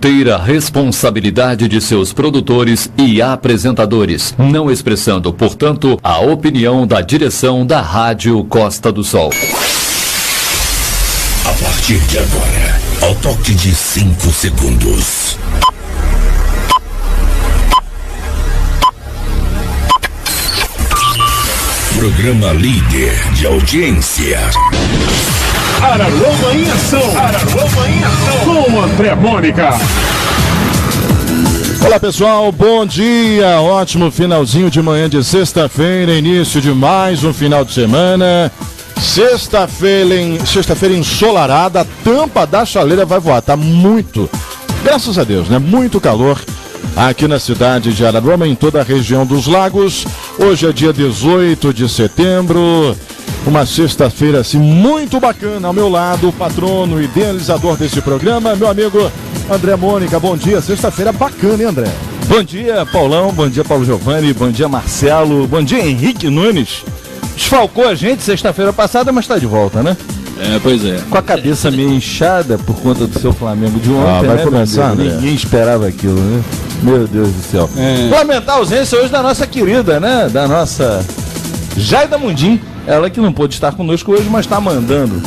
inteira responsabilidade de seus produtores e apresentadores, não expressando, portanto, a opinião da direção da Rádio Costa do Sol. A partir de agora, ao toque de 5 segundos. Programa líder de audiência. Araruama em ação. Araruama em ação. Com André Mônica. Olá pessoal, bom dia. Ótimo finalzinho de manhã de sexta-feira, início de mais um final de semana. Sexta-feira ensolarada, a tampa da chaleira vai voar. Tá muito, graças a Deus, né? Muito calor aqui na cidade de Araruama, em toda a região dos lagos. Hoje é dia 18 de setembro, uma sexta-feira assim muito bacana. Ao meu lado, o patrono e idealizador desse programa, meu amigo André Mônica. Bom dia, sexta-feira bacana, hein, André? Bom dia, Paulão, bom dia, Paulo Giovanni, bom dia, Marcelo, bom dia, Henrique Nunes. Desfalcou a gente sexta-feira passada, mas tá de volta, né? Pois é. Com a cabeça meio inchada por conta do seu Flamengo de ontem, vai né, começar, né? Ninguém esperava aquilo, né? Meu Deus do céu. Lamentar a ausência hoje da nossa querida, né? Da nossa Jaida Mundim. Ela que não pôde estar conosco hoje, mas está mandando,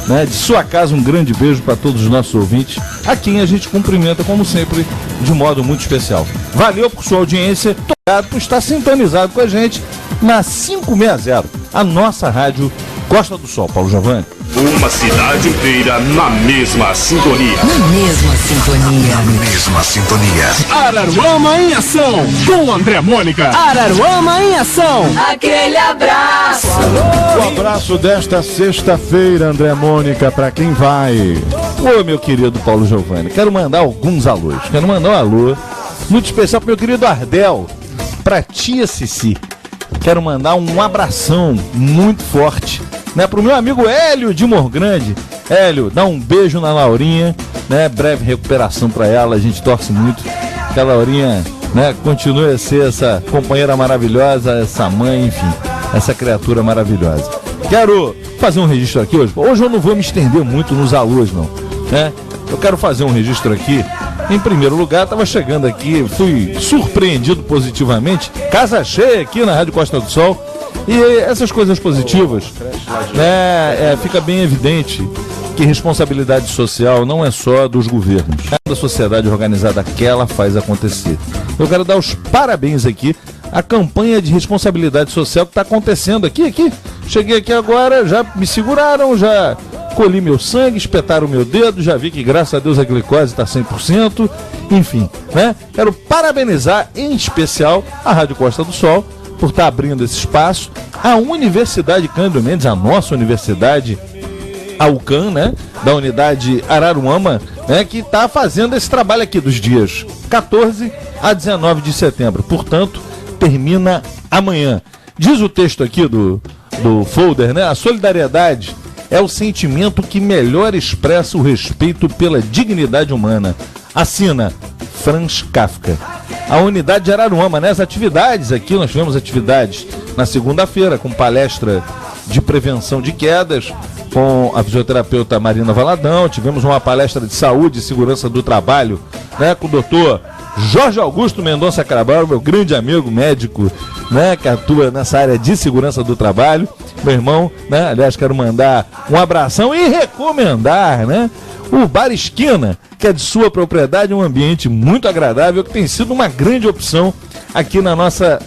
né, de sua casa um grande beijo para todos os nossos ouvintes, a quem a gente cumprimenta, como sempre, de modo muito especial. Valeu por sua audiência, obrigado por estar sintonizado com a gente na 560, a nossa rádio Costa do Sol. Paulo Giovanni. Uma cidade inteira na mesma sintonia. Na mesma sintonia. Na mesma sintonia. Araruama em ação. Com André Mônica. Araruama em ação. Aquele abraço. O abraço desta sexta-feira, André Mônica, pra quem vai? Ô, meu querido Paulo Giovanni, quero mandar alguns alôs. Quero mandar um alô muito especial pro meu querido Ardel, pra tia Cici. Quero mandar um abração muito forte, né, pro meu amigo Hélio de Morgrande. Hélio, dá um beijo na Laurinha, né? Breve recuperação pra ela, a gente torce muito que a Laurinha, né, continue a ser essa companheira maravilhosa, essa mãe, enfim, essa criatura maravilhosa. Quero fazer um registro aqui hoje. Hoje eu não vou me estender muito nos alôs, não, né? Eu quero fazer um registro aqui. Em primeiro lugar, estava chegando aqui, fui surpreendido positivamente, casa cheia aqui na Rádio Costa do Sol, e essas coisas positivas, né, fica bem evidente que responsabilidade social não é só dos governos, é da sociedade organizada que ela faz acontecer. Eu quero dar os parabéns aqui à campanha de responsabilidade social que está acontecendo aqui. Cheguei aqui agora, já me seguraram, já colhi meu sangue, espetaram o meu dedo, já vi que graças a Deus a glicose está 100%, enfim, né? Quero parabenizar em especial a Rádio Costa do Sol por estar abrindo esse espaço, a Universidade Cândido Mendes, a nossa universidade, a UCAM, né? Da unidade Araruama, né? Que está fazendo esse trabalho aqui dos dias 14 a 19 de setembro, portanto, termina amanhã. Diz o texto aqui do folder, né? A solidariedade é o sentimento que melhor expressa o respeito pela dignidade humana. Assina Franz Kafka. A unidade de Araruama, né? As atividades aqui, nós tivemos atividades na segunda-feira com palestra de prevenção de quedas com a fisioterapeuta Marina Valadão. Tivemos uma palestra de saúde e segurança do trabalho, né, com o doutor Jorge Augusto Mendonça Carabal, meu grande amigo médico, né, que atua nessa área de segurança do trabalho. Meu irmão, né, aliás, quero mandar um abração e recomendar, né, o Bar Esquina, que é de sua propriedade, um ambiente muito agradável, que tem sido uma grande opção aqui na nossa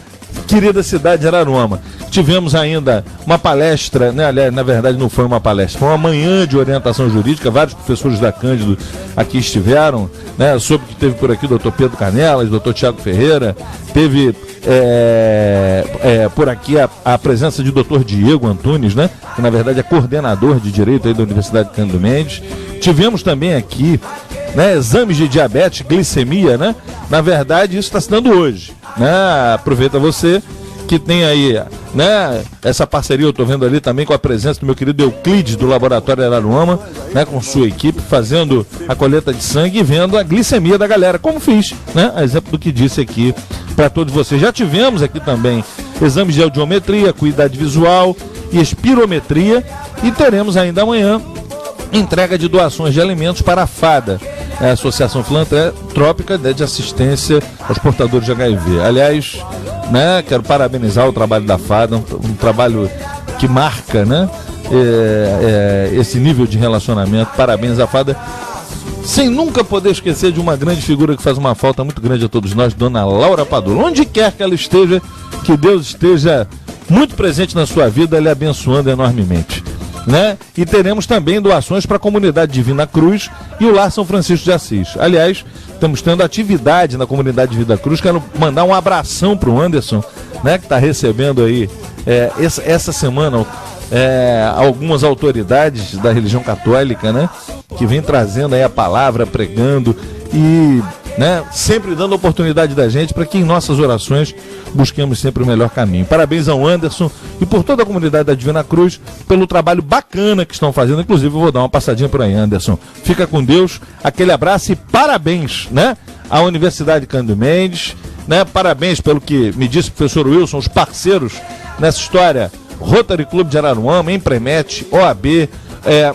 querida cidade de Araruama. Tivemos ainda uma palestra, né, aliás, na verdade não foi uma palestra, foi uma manhã de orientação jurídica, vários professores da Cândido aqui estiveram, né, soube que teve por aqui o doutor Pedro Canelas, o doutor Tiago Ferreira, teve por aqui a presença de doutor Diego Antunes, né, que na verdade é coordenador de Direito aí da Universidade Cândido Mendes. Tivemos também aqui, né, exames de diabetes, glicemia, né, na verdade isso está se dando hoje, né, aproveita você que tem aí, né, essa parceria, eu estou vendo ali também com a presença do meu querido Euclides, do Laboratório Araruama, né, com sua equipe, fazendo a coleta de sangue e vendo a glicemia da galera, como fiz, né, a exemplo do que disse aqui para todos vocês. Já tivemos aqui também exames de audiometria, acuidade visual e espirometria, e teremos ainda amanhã entrega de doações de alimentos para a FADA, é a Associação Filantrópica de Assistência aos Portadores de HIV. Aliás, né, quero parabenizar o trabalho da FADA, um trabalho que marca, né, esse nível de relacionamento. Parabéns à FADA, sem nunca poder esquecer de uma grande figura que faz uma falta muito grande a todos nós, Dona Laura Padula. Onde quer que ela esteja, que Deus esteja muito presente na sua vida, lhe abençoando enormemente, né? E teremos também doações para a Comunidade Divina Cruz e o Lar São Francisco de Assis. Aliás, estamos tendo atividade na Comunidade Divina Cruz. Quero mandar um abração para o Anderson, né, que está recebendo aí essa semana algumas autoridades da religião católica, né, que vem trazendo aí a palavra, pregando e, né, sempre dando oportunidade da gente para que em nossas orações busquemos sempre o melhor caminho. Parabéns ao Anderson e por toda a comunidade da Divina Cruz pelo trabalho bacana que estão fazendo. Inclusive eu vou dar uma passadinha por aí, Anderson. Fica com Deus, aquele abraço e parabéns, né, à Universidade Cândido Mendes, né, parabéns pelo que me disse o professor Wilson, os parceiros nessa história, Rotary Clube de Araruama, Empremet, OAB,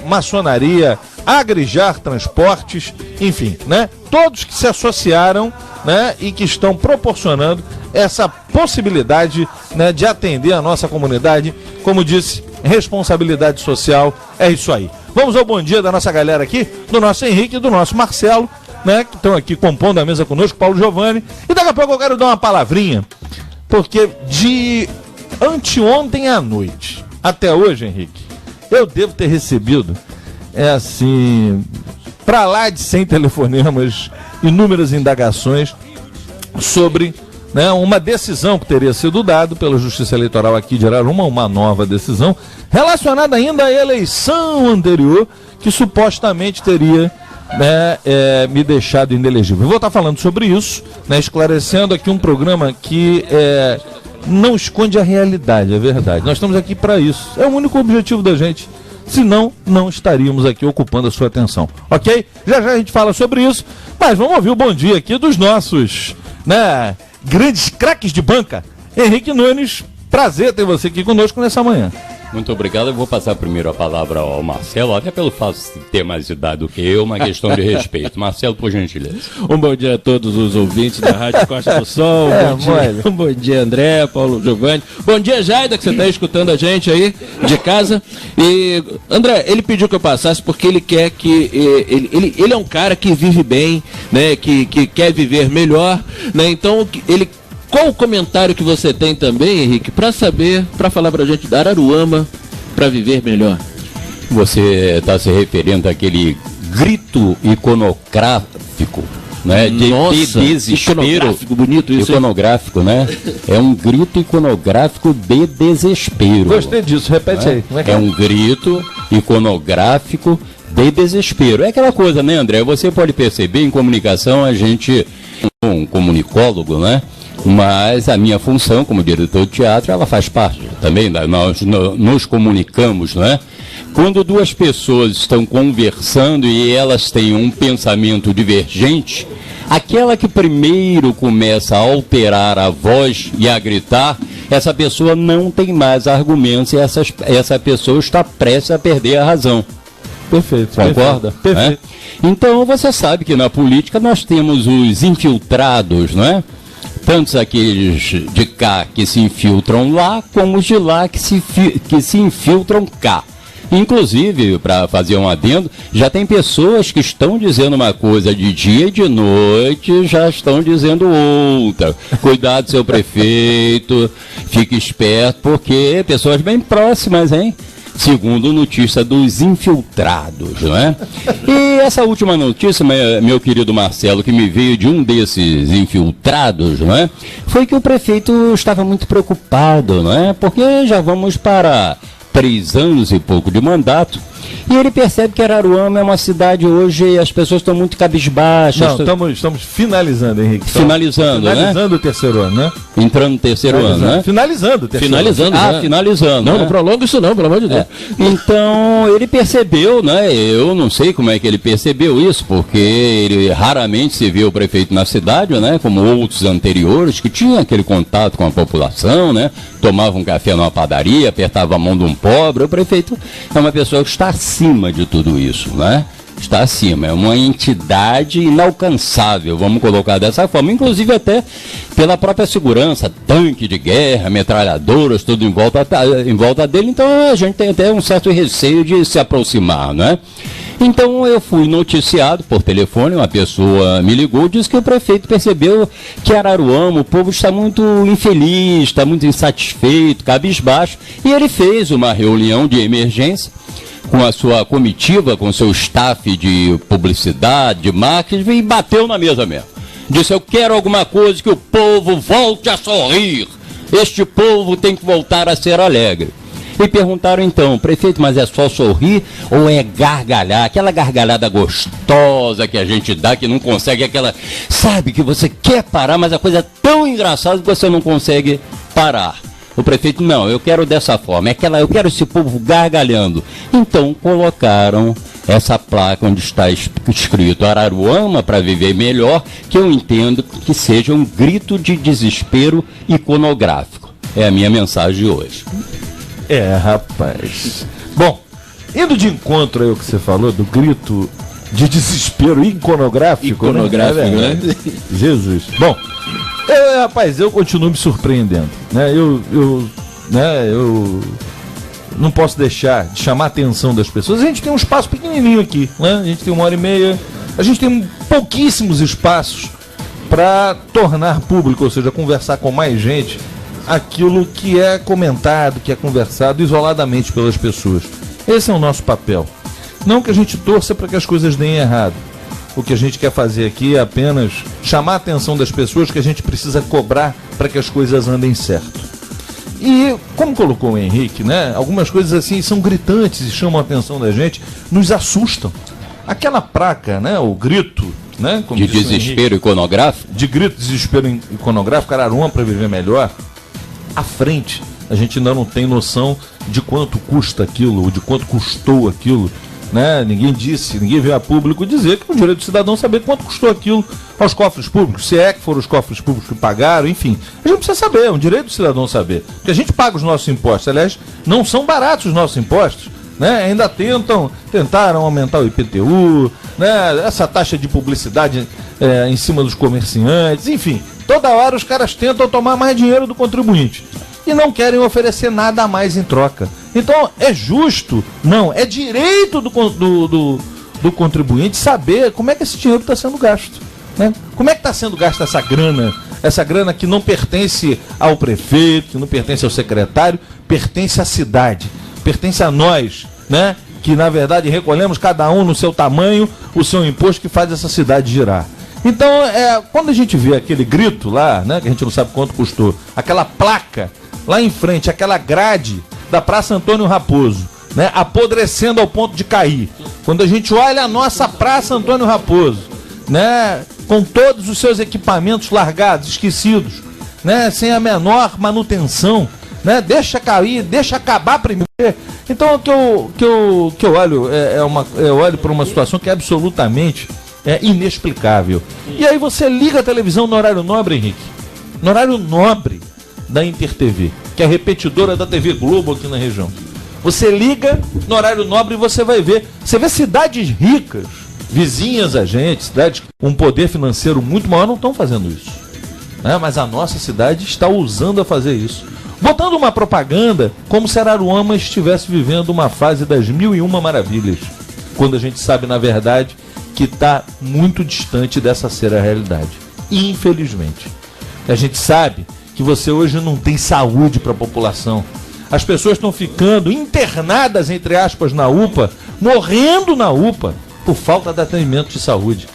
Maçonaria, Agrijar Transportes, enfim, né? Todos que se associaram, né, e que estão proporcionando essa possibilidade, né, de atender a nossa comunidade. Como disse, responsabilidade social, é isso aí. Vamos ao bom dia da nossa galera aqui, do nosso Henrique e do nosso Marcelo, né, que estão aqui compondo a mesa conosco, Paulo Giovanni. E daqui a pouco eu quero dar uma palavrinha, porque de anteontem à noite até hoje, Henrique, eu devo ter recebido, pra lá de 100 telefonemas, inúmeras indagações sobre, né, uma decisão que teria sido dada pela Justiça Eleitoral aqui de Araruama, uma nova decisão, relacionada ainda à eleição anterior, que supostamente teria, né, me deixado inelegível. Eu vou estar falando sobre isso, né, esclarecendo aqui um programa que não esconde a realidade, é verdade. Nós estamos aqui para isso. É o único objetivo da gente. Senão, não estaríamos aqui ocupando a sua atenção. Ok? Já já a gente fala sobre isso. Mas vamos ouvir o bom dia aqui dos nossos, né, grandes craques de banca. Henrique Nunes, prazer ter você aqui conosco nessa manhã. Muito obrigado. Eu vou passar primeiro a palavra ao Marcelo, até pelo fato de ter mais idade do que eu, uma questão de respeito. Marcelo, por gentileza. Um bom dia a todos os ouvintes da Rádio Costa do Sol. Bom dia, André, Paulo Giovanni. Bom dia, Jaida, que você está escutando a gente aí de casa. E, André, ele pediu que eu passasse porque ele quer que... Ele é um cara que vive bem, né, que quer viver melhor, né, então ele... Qual o comentário que você tem também, Henrique, para falar pra gente da Araruama para viver melhor? Você está se referindo àquele grito iconográfico, né? Nossa, de desespero. Iconográfico, bonito isso. Iconográfico, né? É um grito iconográfico de desespero. Gostei disso, repete, né? Aí. É um grito iconográfico de desespero. É aquela coisa, né, André? Você pode perceber, em comunicação, a gente é um comunicólogo, né? Mas a minha função como diretor de teatro, ela faz parte também, nós nos comunicamos, não é? Quando duas pessoas estão conversando e elas têm um pensamento divergente, aquela que primeiro começa a alterar a voz e a gritar, essa pessoa não tem mais argumentos e essa pessoa está prestes a perder a razão. Perfeito. Concorda? Perfeito. É? Então você sabe que na política nós temos os infiltrados, não é? Tantos aqueles de cá que se infiltram lá, como os de lá que se infiltram cá. Inclusive, para fazer um adendo, já tem pessoas que estão dizendo uma coisa de dia e de noite, já estão dizendo outra. Cuidado, seu prefeito, fique esperto, porque pessoas bem próximas, hein? Segundo notícia dos infiltrados, não é? E essa última notícia, meu querido Marcelo, que me veio de um desses infiltrados, não é? Foi que o prefeito estava muito preocupado, não é? Porque já vamos para 3 anos e pouco de mandato. E ele percebe que Araruama é uma cidade hoje e as pessoas estão muito cabisbaixas. Não, estamos finalizando, Henrique. Finalizando, né? Finalizando o terceiro ano, né? Entrando no terceiro ano, né? Finalizando o terceiro ano. Finalizando. Não, não prolonga isso não, pelo amor de Deus. Então, ele percebeu, né? Eu não sei como é que ele percebeu isso, porque ele raramente se viu o prefeito na cidade, né? Como outros anteriores, que tinha aquele contato com a população, né? Tomava um café numa padaria, apertava a mão de um pobre. O prefeito é uma pessoa que está acima de tudo isso, né? está acima, é uma entidade inalcançável, vamos colocar dessa forma, inclusive até pela própria segurança, tanque de guerra, metralhadoras, tudo em volta dele, então a gente tem até um certo receio de se aproximar, não é? Então eu fui noticiado por telefone, uma pessoa me ligou, disse que o prefeito percebeu que Araruama, o povo está muito infeliz, está muito insatisfeito, cabisbaixo, e ele fez uma reunião de emergência com a sua comitiva, com seu staff de publicidade, de marketing, e bateu na mesa mesmo. Disse, eu quero alguma coisa que o povo volte a sorrir. Este povo tem que voltar a ser alegre. E perguntaram então, prefeito, mas é só sorrir ou é gargalhar? Aquela gargalhada gostosa que a gente dá, que não consegue, aquela, sabe, que você quer parar, mas a coisa é tão engraçada que você não consegue parar. O prefeito, não, eu quero dessa forma, é aquela, eu quero esse povo gargalhando. Então colocaram essa placa onde está escrito Araruama para viver melhor, que eu entendo que seja um grito de desespero iconográfico. É a minha mensagem hoje. É, rapaz. Bom, indo de encontro aí ao que você falou, do grito de desespero iconográfico, né? Jesus. Bom, rapaz, eu continuo me surpreendendo, né? Eu não posso deixar de chamar a atenção das pessoas. A gente tem um espaço pequenininho aqui, né? A gente tem 1h30, a gente tem pouquíssimos espaços para tornar público, ou seja, conversar com mais gente, aquilo que é comentado, que é conversado isoladamente pelas pessoas. Esse é o nosso papel. Não que a gente torça para que as coisas deem errado. O que a gente quer fazer aqui é apenas chamar a atenção das pessoas que a gente precisa cobrar para que as coisas andem certo. E, como colocou o Henrique, né, algumas coisas assim são gritantes e chamam a atenção da gente, nos assustam. Aquela placa, né, o grito, né, como de desespero iconográfico? De grito, desespero iconográfico, Araruama para viver melhor. À frente, a gente ainda não tem noção de quanto custa aquilo, ou de quanto custou aquilo, né? Ninguém veio a público dizer que é o direito do cidadão saber quanto custou aquilo aos cofres públicos, se é que foram os cofres públicos que pagaram, enfim. A gente precisa saber, é um direito do cidadão saber. Porque a gente paga os nossos impostos, aliás, não são baratos os nossos impostos, né? Ainda tentaram aumentar o IPTU, né? Essa taxa de publicidade em cima dos comerciantes, enfim. Toda hora os caras tentam tomar mais dinheiro do contribuinte e não querem oferecer nada a mais em troca. Então, é justo? Não, é direito do contribuinte saber como é que esse dinheiro está sendo gasto, né? Como é que está sendo gasta essa grana que não pertence ao prefeito, que não pertence ao secretário, pertence à cidade, pertence a nós, né? Que na verdade recolhemos cada um no seu tamanho o seu imposto que faz essa cidade girar. Então, quando a gente vê aquele grito lá, né, que a gente não sabe quanto custou, aquela placa lá em frente, aquela grade da Praça Antônio Raposo, né, apodrecendo ao ponto de cair. Quando a gente olha a nossa Praça Antônio Raposo, né, com todos os seus equipamentos largados, esquecidos, né, sem a menor manutenção, né, deixa cair, deixa acabar primeiro. Então, o que eu olho eu olho para uma situação que é absolutamente inexplicável. E aí você liga a televisão no horário nobre, Henrique, no horário nobre da InterTV, que é a repetidora da TV Globo aqui na região. Você liga no horário nobre e você vai ver, você vê cidades ricas, vizinhas a gente, cidades com um poder financeiro muito maior, não estão fazendo isso, né? Mas a nossa cidade está ousando a fazer isso, botando uma propaganda como se Araruama estivesse vivendo uma fase das 1001 maravilhas, quando a gente sabe, na verdade, que está muito distante dessa ser a realidade. Infelizmente. A gente sabe que você hoje não tem saúde para a população. As pessoas estão ficando internadas, entre aspas, na UPA, morrendo na UPA, por falta de atendimento de saúde.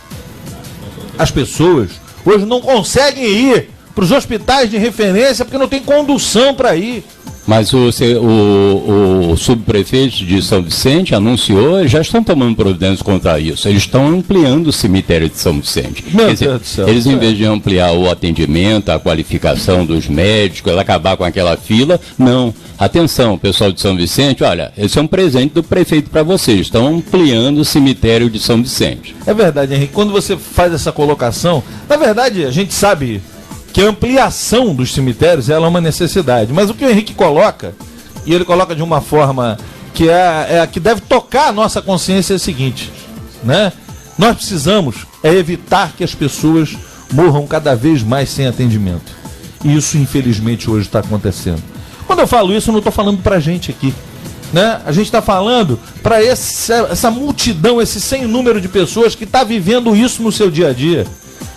As pessoas hoje não conseguem ir para os hospitais de referência porque não tem condução para ir. Mas o subprefeito de São Vicente anunciou, já estão tomando providências contra isso. Eles estão ampliando o cemitério de São Vicente. Quer dizer, eles, em vez de ampliar o atendimento, a qualificação dos médicos, acabar com aquela fila, não. Atenção, pessoal de São Vicente, olha, esse é um presente do prefeito para vocês. Estão ampliando o cemitério de São Vicente. É verdade, Henrique. Quando você faz essa colocação, na verdade, a gente sabe que a ampliação dos cemitérios ela é uma necessidade. Mas o que o Henrique coloca, e ele coloca de uma forma que é a que deve tocar a nossa consciência, é o seguinte: né? Nós precisamos evitar que as pessoas morram cada vez mais sem atendimento. E isso, infelizmente, hoje está acontecendo. Quando eu falo isso, eu não estou falando para a gente aqui, né? A gente está falando para essa multidão, esse sem número de pessoas que está vivendo isso no seu dia a dia.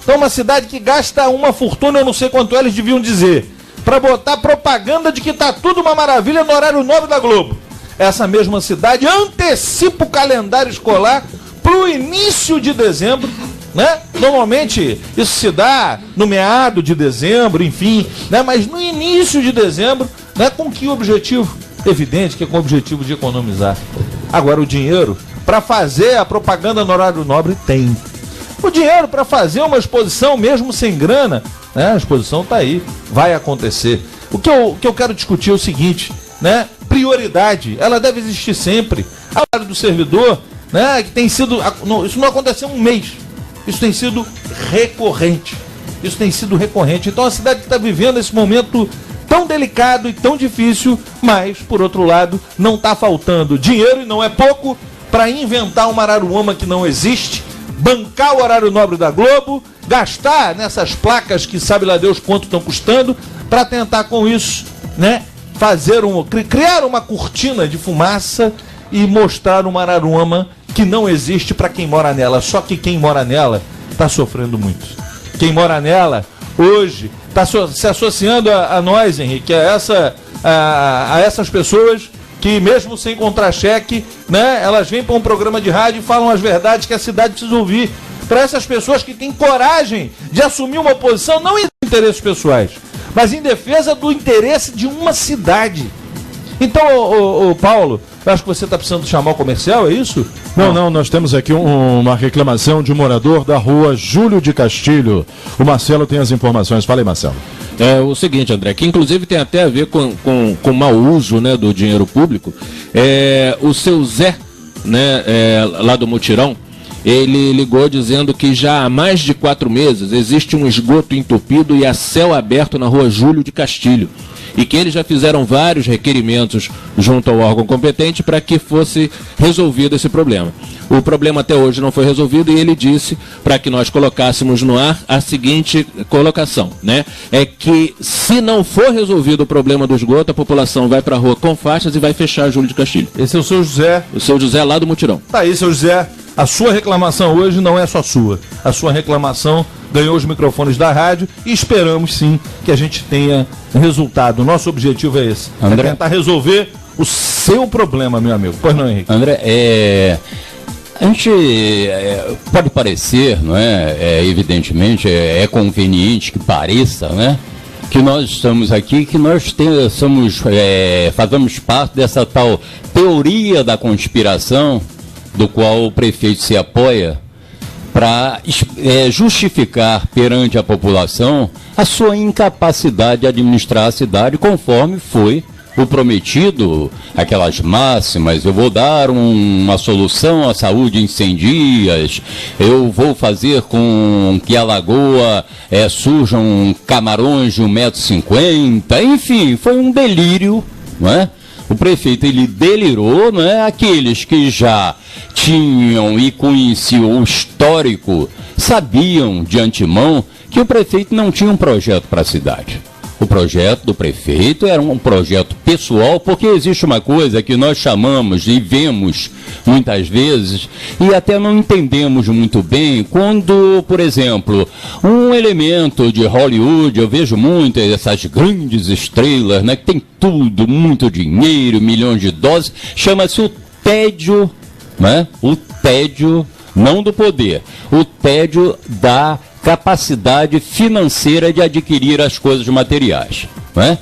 Então, uma cidade que gasta uma fortuna, eu não sei quanto eles deviam dizer, para botar propaganda de que está tudo uma maravilha no horário nobre da Globo. Essa mesma cidade antecipa o calendário escolar para o início de dezembro, né? Normalmente isso se dá no meado de dezembro, enfim, né? Mas no início de dezembro, né? Com que objetivo? Evidente que é com o objetivo de economizar. Agora, o dinheiro para fazer a propaganda no horário nobre tem. O dinheiro para fazer uma exposição mesmo sem grana, né? A exposição está aí, vai acontecer. O que eu quero discutir é o seguinte, né? Prioridade, ela deve existir sempre. A área do servidor, né? Que tem sido, isso não aconteceu um mês, isso tem sido recorrente. Isso tem sido recorrente. Então a cidade que está vivendo esse momento tão delicado e tão difícil, mas, por outro lado, não está faltando dinheiro, e não é pouco, para inventar uma Araruama que não existe, bancar o horário nobre da Globo, gastar nessas placas que sabe lá Deus quanto estão custando, para tentar com isso, né, criar uma cortina de fumaça e mostrar uma Araruama que não existe para quem mora nela. Só que quem mora nela está sofrendo muito. Quem mora nela hoje está se associando a nós, Henrique, a essas pessoas que, mesmo sem contra-cheque, né, elas vêm para um programa de rádio e falam as verdades que a cidade precisa ouvir. Para essas pessoas que têm coragem de assumir uma posição, não em interesses pessoais, mas em defesa do interesse de uma cidade. Então, Paulo, eu acho que você está precisando chamar o comercial, é isso? Não, nós temos aqui uma reclamação de um morador da rua Júlio de Castilho. O Marcelo tem as informações. Fala aí, Marcelo. É o seguinte, André, que inclusive tem até a ver com mau uso, né, do dinheiro público. O seu Zé, né, lá do Mutirão, ele ligou dizendo que já há mais de 4 meses existe um esgoto entupido e a céu aberto na rua Júlio de Castilho. E que eles já fizeram vários requerimentos junto ao órgão competente para que fosse resolvido esse problema. O problema até hoje não foi resolvido e ele disse para que nós colocássemos no ar a seguinte colocação, né? É que se não for resolvido o problema do esgoto, a população vai para a rua com faixas e vai fechar a Júlio de Castilho. Esse é o seu José. O seu José lá do Mutirão. Tá aí, seu José. A sua reclamação hoje não é só sua. A sua reclamação ganhou os microfones da rádio e esperamos sim que a gente tenha resultado. Nosso objetivo é esse. André, é tentar resolver o seu problema, meu amigo. Pois não, Henrique? André, a gente pode parecer, não é? Evidentemente, é conveniente que pareça, né? Que nós estamos aqui, que nós fazemos parte dessa tal teoria da conspiração, do qual o prefeito se apoia, para justificar perante a população a sua incapacidade de administrar a cidade conforme foi o prometido, aquelas máximas: eu vou dar uma solução à saúde em 100 dias, eu vou fazer com que a lagoa surjam camarões de 1,50 m, enfim, foi um delírio, não é? O prefeito, ele delirou, não é? Aqueles que já tinham e conheciam o histórico sabiam de antemão que o prefeito não tinha um projeto para a cidade. O projeto do prefeito era um projeto pessoal, porque existe uma coisa que nós chamamos e vemos muitas vezes e até não entendemos muito bem quando, por exemplo, um elemento de Hollywood, eu vejo muito essas grandes estrelas, né, que tem tudo, muito dinheiro, milhões de dólares, chama-se o tédio, né? O tédio não do poder, o tédio da capacidade financeira de adquirir as coisas materiais, não é?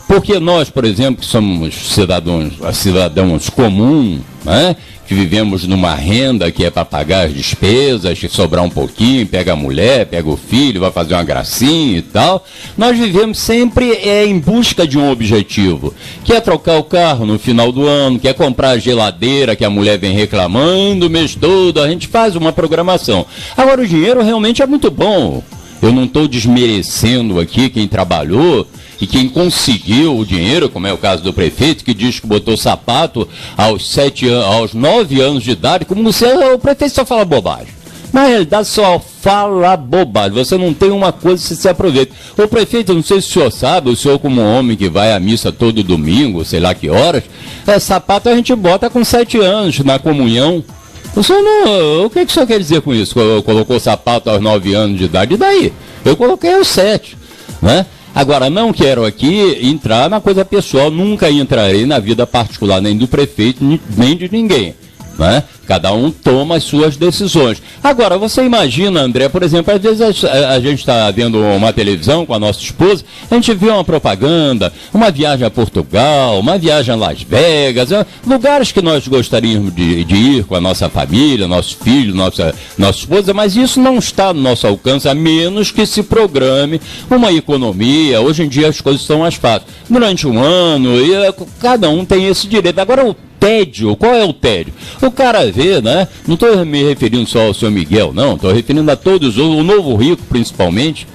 Porque nós, por exemplo, que somos cidadãos comuns, né, que vivemos numa renda que é para pagar as despesas, que sobrar um pouquinho, pega a mulher, pega o filho, vai fazer uma gracinha e tal, nós vivemos sempre em busca de um objetivo, que é trocar o carro no final do ano, que é comprar a geladeira que a mulher vem reclamando o mês todo, a gente faz uma programação. Agora, o dinheiro realmente é muito bom. Eu não estou desmerecendo aqui quem trabalhou E quem conseguiu o dinheiro, como é o caso do prefeito, que diz que botou sapato aos 9 anos de idade, como o prefeito só fala bobagem. Na realidade, só fala bobagem. Você não tem uma coisa que se aproveita. O prefeito, não sei se o senhor sabe, o senhor como homem que vai à missa todo domingo, sei lá que horas, sapato a gente bota com 7 anos na comunhão. O senhor não, o que o senhor quer dizer com isso? Colocou sapato aos 9 anos de idade? E daí? Eu coloquei aos 7, né? Agora, não quero aqui entrar na coisa pessoal, nunca entrarei na vida particular nem do prefeito, nem de ninguém, né? Cada um toma as suas decisões. Agora, você imagina, André, por exemplo, às vezes a gente está vendo uma televisão com a nossa esposa, a gente vê uma propaganda, uma viagem a Portugal, uma viagem a Las Vegas, lugares que nós gostaríamos de ir com a nossa família, nossos filhos, nossa esposa, mas isso não está no nosso alcance, a menos que se programe uma economia. Hoje em dia as coisas são mais fáceis. Durante um ano, cada um tem esse direito. Agora, o tédio, qual é o tédio? O cara vê, né? Não estou me referindo só ao seu Miguel, não. Estou referindo a todos, o novo rico principalmente.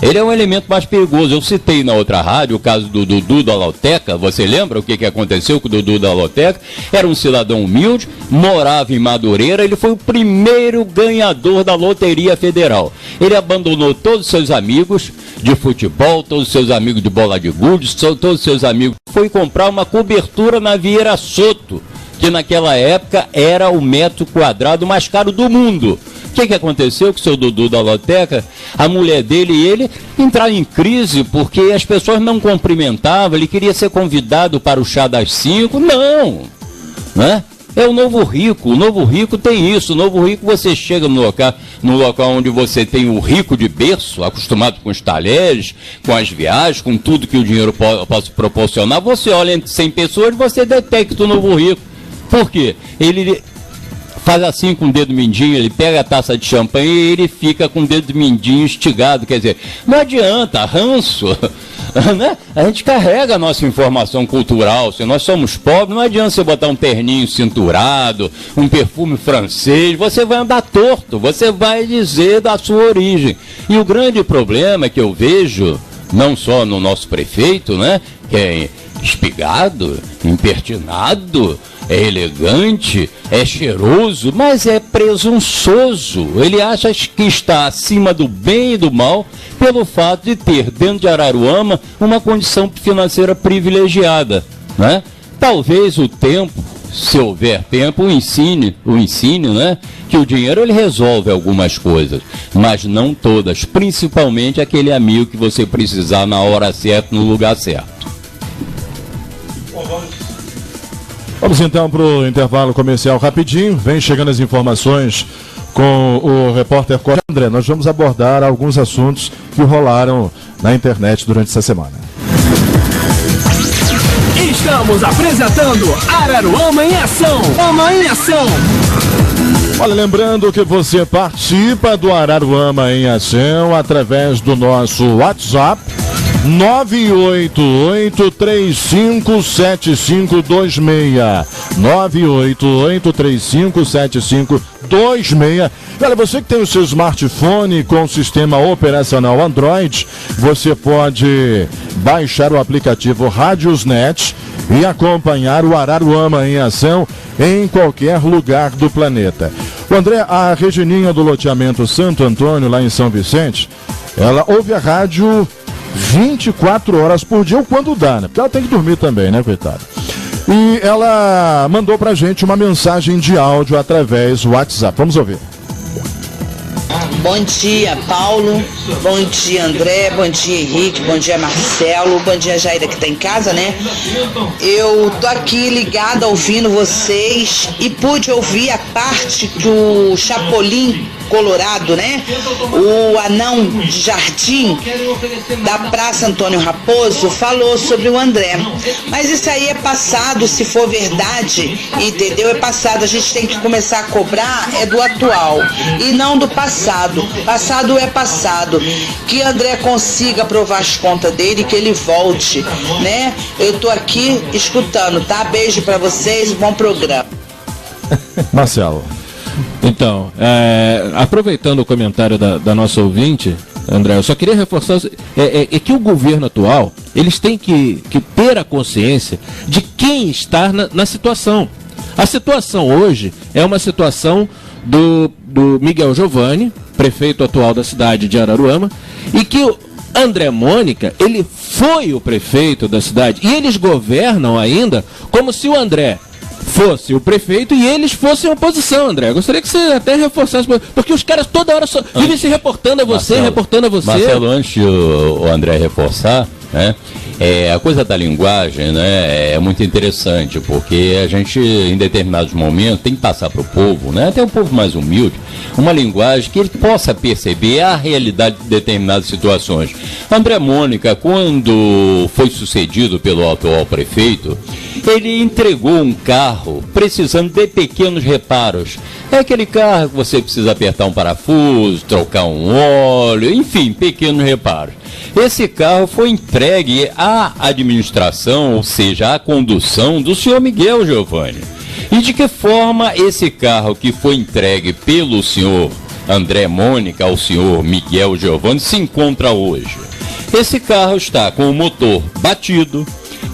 Ele é um elemento mais perigoso. Eu citei na outra rádio o caso do Dudu da Loteca. Você lembra o que aconteceu com o Dudu da Loteca? Era um cidadão humilde, morava em Madureira, ele foi o primeiro ganhador da Loteria Federal. Ele abandonou todos os seus amigos de futebol, todos os seus amigos de bola de gude, todos os seus amigos. Foi comprar uma cobertura na Vieira Soto, que naquela época era o metro quadrado mais caro do mundo. O que aconteceu com o seu Dudu da Loteca? A mulher dele e ele entraram em crise porque as pessoas não cumprimentavam, ele queria ser convidado para o chá das 5. Não, né? É o novo rico tem isso. O novo rico, você chega no local onde você tem o rico de berço, acostumado com os talheres, com as viagens, com tudo que o dinheiro possa proporcionar, você olha entre 100 pessoas e você detecta o novo rico. Por quê? Ele faz assim com o dedo mindinho, ele pega a taça de champanhe e ele fica com o dedo mindinho estigado. Quer dizer, não adianta, ranço, né? A gente carrega a nossa informação cultural. Se nós somos pobres, não adianta você botar um terninho cinturado, um perfume francês, você vai andar torto, você vai dizer da sua origem. E o grande problema que eu vejo, não só no nosso prefeito, né, que é espigado, impertinado, é elegante, é cheiroso, mas é presunçoso. Ele acha que está acima do bem e do mal pelo fato de ter, dentro de Araruama, uma condição financeira privilegiada, né? Talvez o tempo, se houver tempo, o ensine, né? Que o dinheiro ele resolve algumas coisas, mas não todas, principalmente aquele amigo que você precisar na hora certa, no lugar certo. Vamos então para o intervalo comercial rapidinho. Vem chegando as informações com o repórter André. Nós vamos abordar alguns assuntos que rolaram na internet durante essa semana. Estamos apresentando Araruama em Ação. Em Ação. Olha, lembrando que você participa do Araruama em Ação através do nosso WhatsApp 988-357526 988-357526. Olha, você que tem o seu smartphone com o sistema operacional Android, você pode baixar o aplicativo Radiosnet e acompanhar o Araruama em Ação em qualquer lugar do planeta. O André, a Regininha do loteamento Santo Antônio, lá em São Vicente, ela ouve a rádio 24 horas por dia, ou quando dá, né? Porque ela tem que dormir também, né, coitada? E ela mandou pra gente uma mensagem de áudio através do WhatsApp. Vamos ouvir. Bom dia, Paulo. Bom dia, André. Bom dia, Henrique. Bom dia, Marcelo. Bom dia, Jaira, que tá em casa, né? Eu tô aqui ligada ouvindo vocês e pude ouvir a parte do Chapolin Colorado, né? O anão de jardim da Praça Antônio Raposo falou sobre o André. Mas isso aí é passado, se for verdade, entendeu? É passado. A gente tem que começar a cobrar do atual e não do passado. Passado é passado. Que André consiga provar as contas dele, que ele volte, né? Eu tô aqui escutando, tá? Beijo pra vocês, bom programa. Marcelo. Então, aproveitando o comentário da nossa ouvinte, André, eu só queria reforçar que o governo atual, eles têm que ter a consciência de quem está na situação. A situação hoje é uma situação do Miguel Giovani, prefeito atual da cidade de Araruama, e que o André Mônica, ele foi o prefeito da cidade, e eles governam ainda como se o André fosse o prefeito e eles fossem oposição, André. Gostaria que você até reforçasse, porque os caras toda hora vivem se reportando a você, reportando a você. Marcelo, antes de o André reforçar, né, a coisa da linguagem, né, é muito interessante, porque a gente, em determinados momentos, tem que passar para o povo, né, até o povo mais humilde, uma linguagem que ele possa perceber a realidade de determinadas situações. André Mônica, quando foi sucedido pelo atual prefeito, ele entregou um carro precisando de pequenos reparos. É aquele carro que você precisa apertar um parafuso, trocar um óleo, enfim, pequenos reparos. Esse carro foi entregue à administração, ou seja, à condução do senhor Miguel Giovani. E de que forma esse carro que foi entregue pelo senhor André Mônica ao senhor Miguel Giovani se encontra hoje? Esse carro está com o motor batido,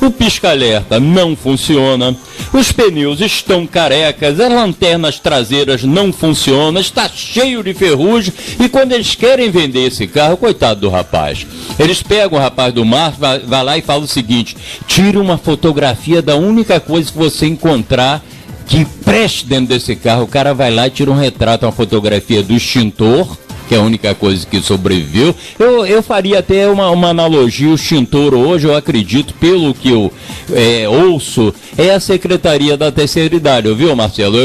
o pisca-alerta não funciona, os pneus estão carecas, as lanternas traseiras não funcionam, está cheio de ferrugem, e quando eles querem vender esse carro, coitado do rapaz, eles pegam o rapaz do mar, vai lá e fala o seguinte: tira uma fotografia da única coisa que você encontrar que preste dentro desse carro. O cara vai lá e tira um retrato, uma fotografia do extintor, que é a única coisa que sobreviveu. Eu faria até uma analogia. O extintor hoje, eu acredito, pelo que eu ouço, é a Secretaria da Terceira Idade, viu, Marcelo?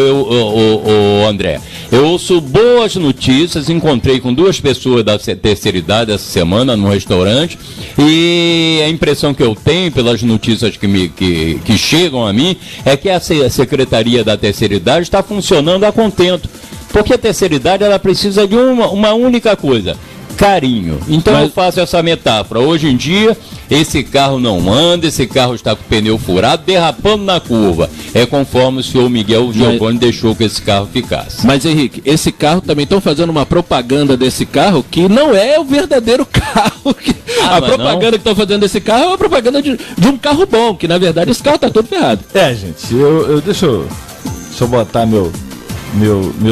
André, eu ouço boas notícias, encontrei com 2 pessoas da Terceira Idade essa semana num restaurante, e a impressão que eu tenho pelas notícias que chegam a mim é que a Secretaria da Terceira Idade está funcionando a contento. Porque a terceira idade, ela precisa de uma única coisa: carinho. Então eu faço essa metáfora. Hoje em dia, esse carro não anda, esse carro está com o pneu furado, derrapando na curva. É conforme o senhor Miguel Giovani deixou que esse carro ficasse. Mas, Henrique, esse carro também estão fazendo uma propaganda desse carro que não é o verdadeiro carro. A propaganda que estão fazendo desse carro é uma propaganda de um carro bom, que na verdade esse carro está todo ferrado. Gente, deixa eu botar meu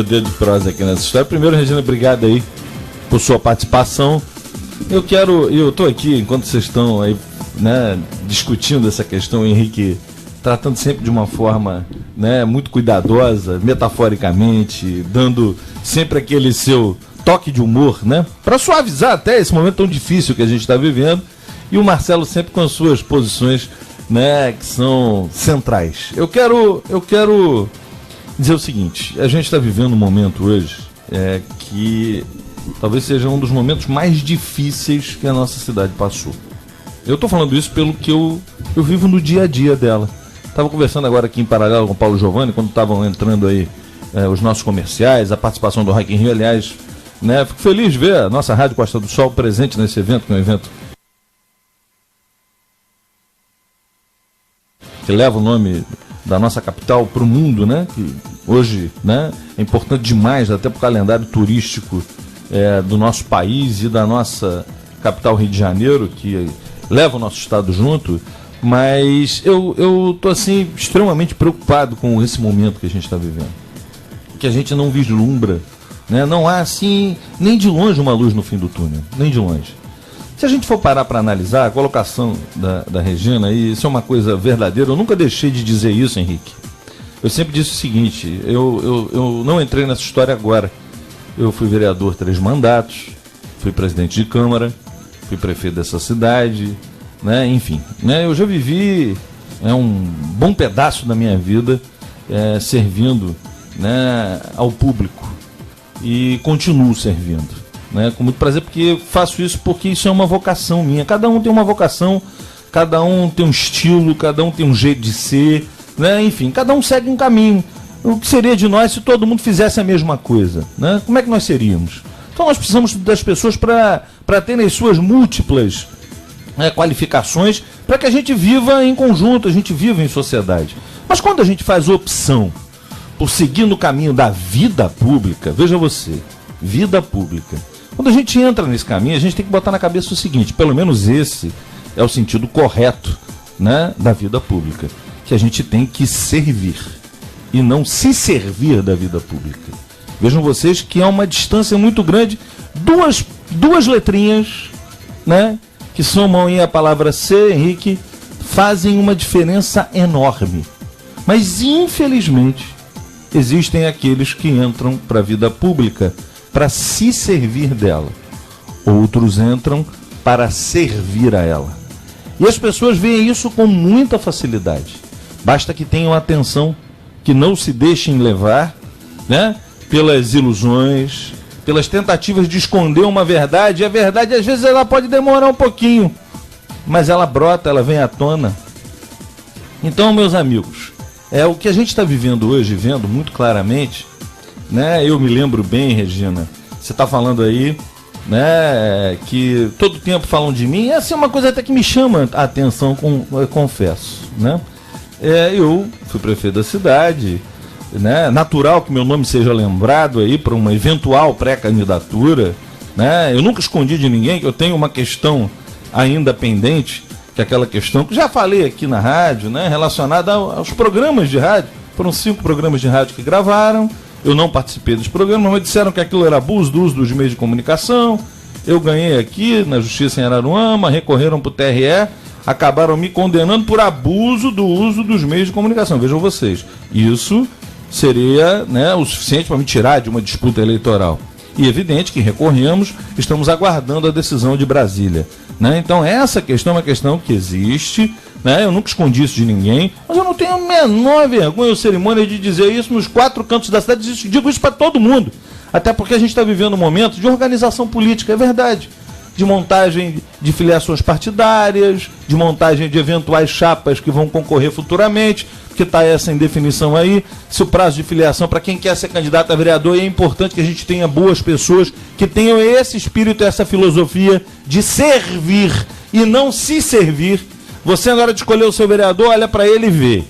dedo de prosa aqui nessa história. Primeiro, Regina, obrigado aí por sua participação. Eu tô aqui, enquanto vocês estão aí, né, discutindo essa questão, Henrique, tratando sempre de uma forma, né, muito cuidadosa, metaforicamente, dando sempre aquele seu toque de humor, né, para suavizar até esse momento tão difícil que a gente está vivendo. E o Marcelo sempre com as suas posições, né, que são centrais. Eu quero dizer o seguinte: a gente está vivendo um momento hoje que talvez seja um dos momentos mais difíceis que a nossa cidade passou. Eu estou falando isso pelo que eu vivo no dia a dia dela. Estava conversando agora aqui em paralelo com o Paulo Giovani, quando estavam entrando aí os nossos comerciais, a participação do Rock in Rio. Aliás, né, fico feliz de ver a nossa Rádio Costa do Sol presente nesse evento, que é um evento que leva o nome da nossa capital para o mundo, né? Que hoje, né, é importante demais até para o calendário turístico do nosso país e da nossa capital, Rio de Janeiro, que leva o nosso estado junto. Mas eu tô assim extremamente preocupado com esse momento que a gente está vivendo, que a gente não vislumbra, né? Não há assim nem de longe uma luz no fim do túnel, nem de longe. Se a gente for parar para analisar a colocação da Regina, e isso é uma coisa verdadeira, eu nunca deixei de dizer isso, Henrique. Eu sempre disse o seguinte: eu não entrei nessa história agora. Eu fui vereador 3 mandatos, fui presidente de Câmara, fui prefeito dessa cidade, né? Enfim, né? Eu já vivi um bom pedaço da minha vida servindo, né, ao público, e continuo servindo, né, com muito prazer, porque faço isso porque isso é uma vocação minha. Cada um tem uma vocação, cada um tem um estilo, cada um tem um jeito de ser, né? Enfim, cada um segue um caminho. O que seria de nós se todo mundo fizesse a mesma coisa, né? Como é que nós seríamos? Então nós precisamos das pessoas para terem as suas múltiplas qualificações, para que a gente viva em conjunto, a gente viva em sociedade. Mas quando a gente faz opção por seguir no caminho da vida pública, veja você, vida pública, quando a gente entra nesse caminho, a gente tem que botar na cabeça o seguinte: pelo menos esse é o sentido correto, né, da vida pública, que a gente tem que servir e não se servir da vida pública. Vejam vocês que há uma distância muito grande, duas letrinhas, né, que somam aí a palavra ser, Henrique, fazem uma diferença enorme. Mas, infelizmente, existem aqueles que entram para a vida pública para se servir dela. Outros entram para servir a ela. E as pessoas veem isso com muita facilidade. Basta que tenham atenção, que não se deixem levar, né, pelas ilusões, pelas tentativas de esconder uma verdade. E a verdade, às vezes, ela pode demorar um pouquinho, mas ela brota, ela vem à tona. Então, meus amigos, o que a gente está vivendo hoje, vendo muito claramente, né? Eu me lembro bem, Regina, você está falando aí, né, que todo tempo falam de mim. Essa é uma coisa até que me chama a atenção, eu confesso, né? Eu fui prefeito da cidade, né? Natural que meu nome seja lembrado aí para uma eventual pré-candidatura, né? Eu nunca escondi de ninguém que eu tenho uma questão ainda pendente, que é aquela questão que já falei aqui na rádio, né, relacionada aos programas de rádio. Foram 5 programas de rádio que gravaram, eu não participei dos programas, mas disseram que aquilo era abuso do uso dos meios de comunicação. Eu ganhei aqui na Justiça em Araruama, recorreram para o TRE, acabaram me condenando por abuso do uso dos meios de comunicação. Vejam vocês, isso seria, né, o suficiente para me tirar de uma disputa eleitoral. E evidente que recorremos, estamos aguardando a decisão de Brasília, né? Então essa questão é uma questão que existe, né? Eu nunca escondi isso de ninguém, mas eu não tenho a menor vergonha ou cerimônia de dizer isso nos 4 cantos da cidade. Digo isso para todo mundo, até porque a gente está vivendo um momento de organização política, é verdade, de montagem de filiações partidárias, de montagem de eventuais chapas que vão concorrer futuramente, porque está essa indefinição aí, se o prazo de filiação para quem quer ser candidato a vereador, é importante que a gente tenha boas pessoas que tenham esse espírito, essa filosofia de servir e não se servir. Você, na hora de escolher o seu vereador, olha para ele e vê.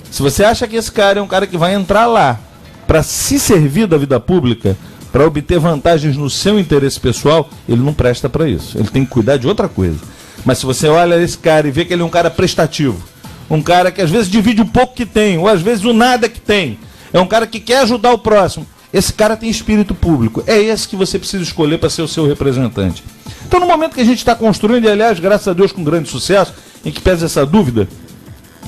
Se você acha que esse cara é um cara que vai entrar lá para se servir da vida pública, para obter vantagens no seu interesse pessoal, ele não presta para isso. Ele tem que cuidar de outra coisa. Mas se você olha esse cara e vê que ele é um cara prestativo, um cara que às vezes divide o pouco que tem, ou às vezes o nada que tem, é um cara que quer ajudar o próximo, esse cara tem espírito público. É esse que você precisa escolher para ser o seu representante. Então, no momento que a gente está construindo, e aliás, graças a Deus, com grande sucesso, em que pesa essa dúvida,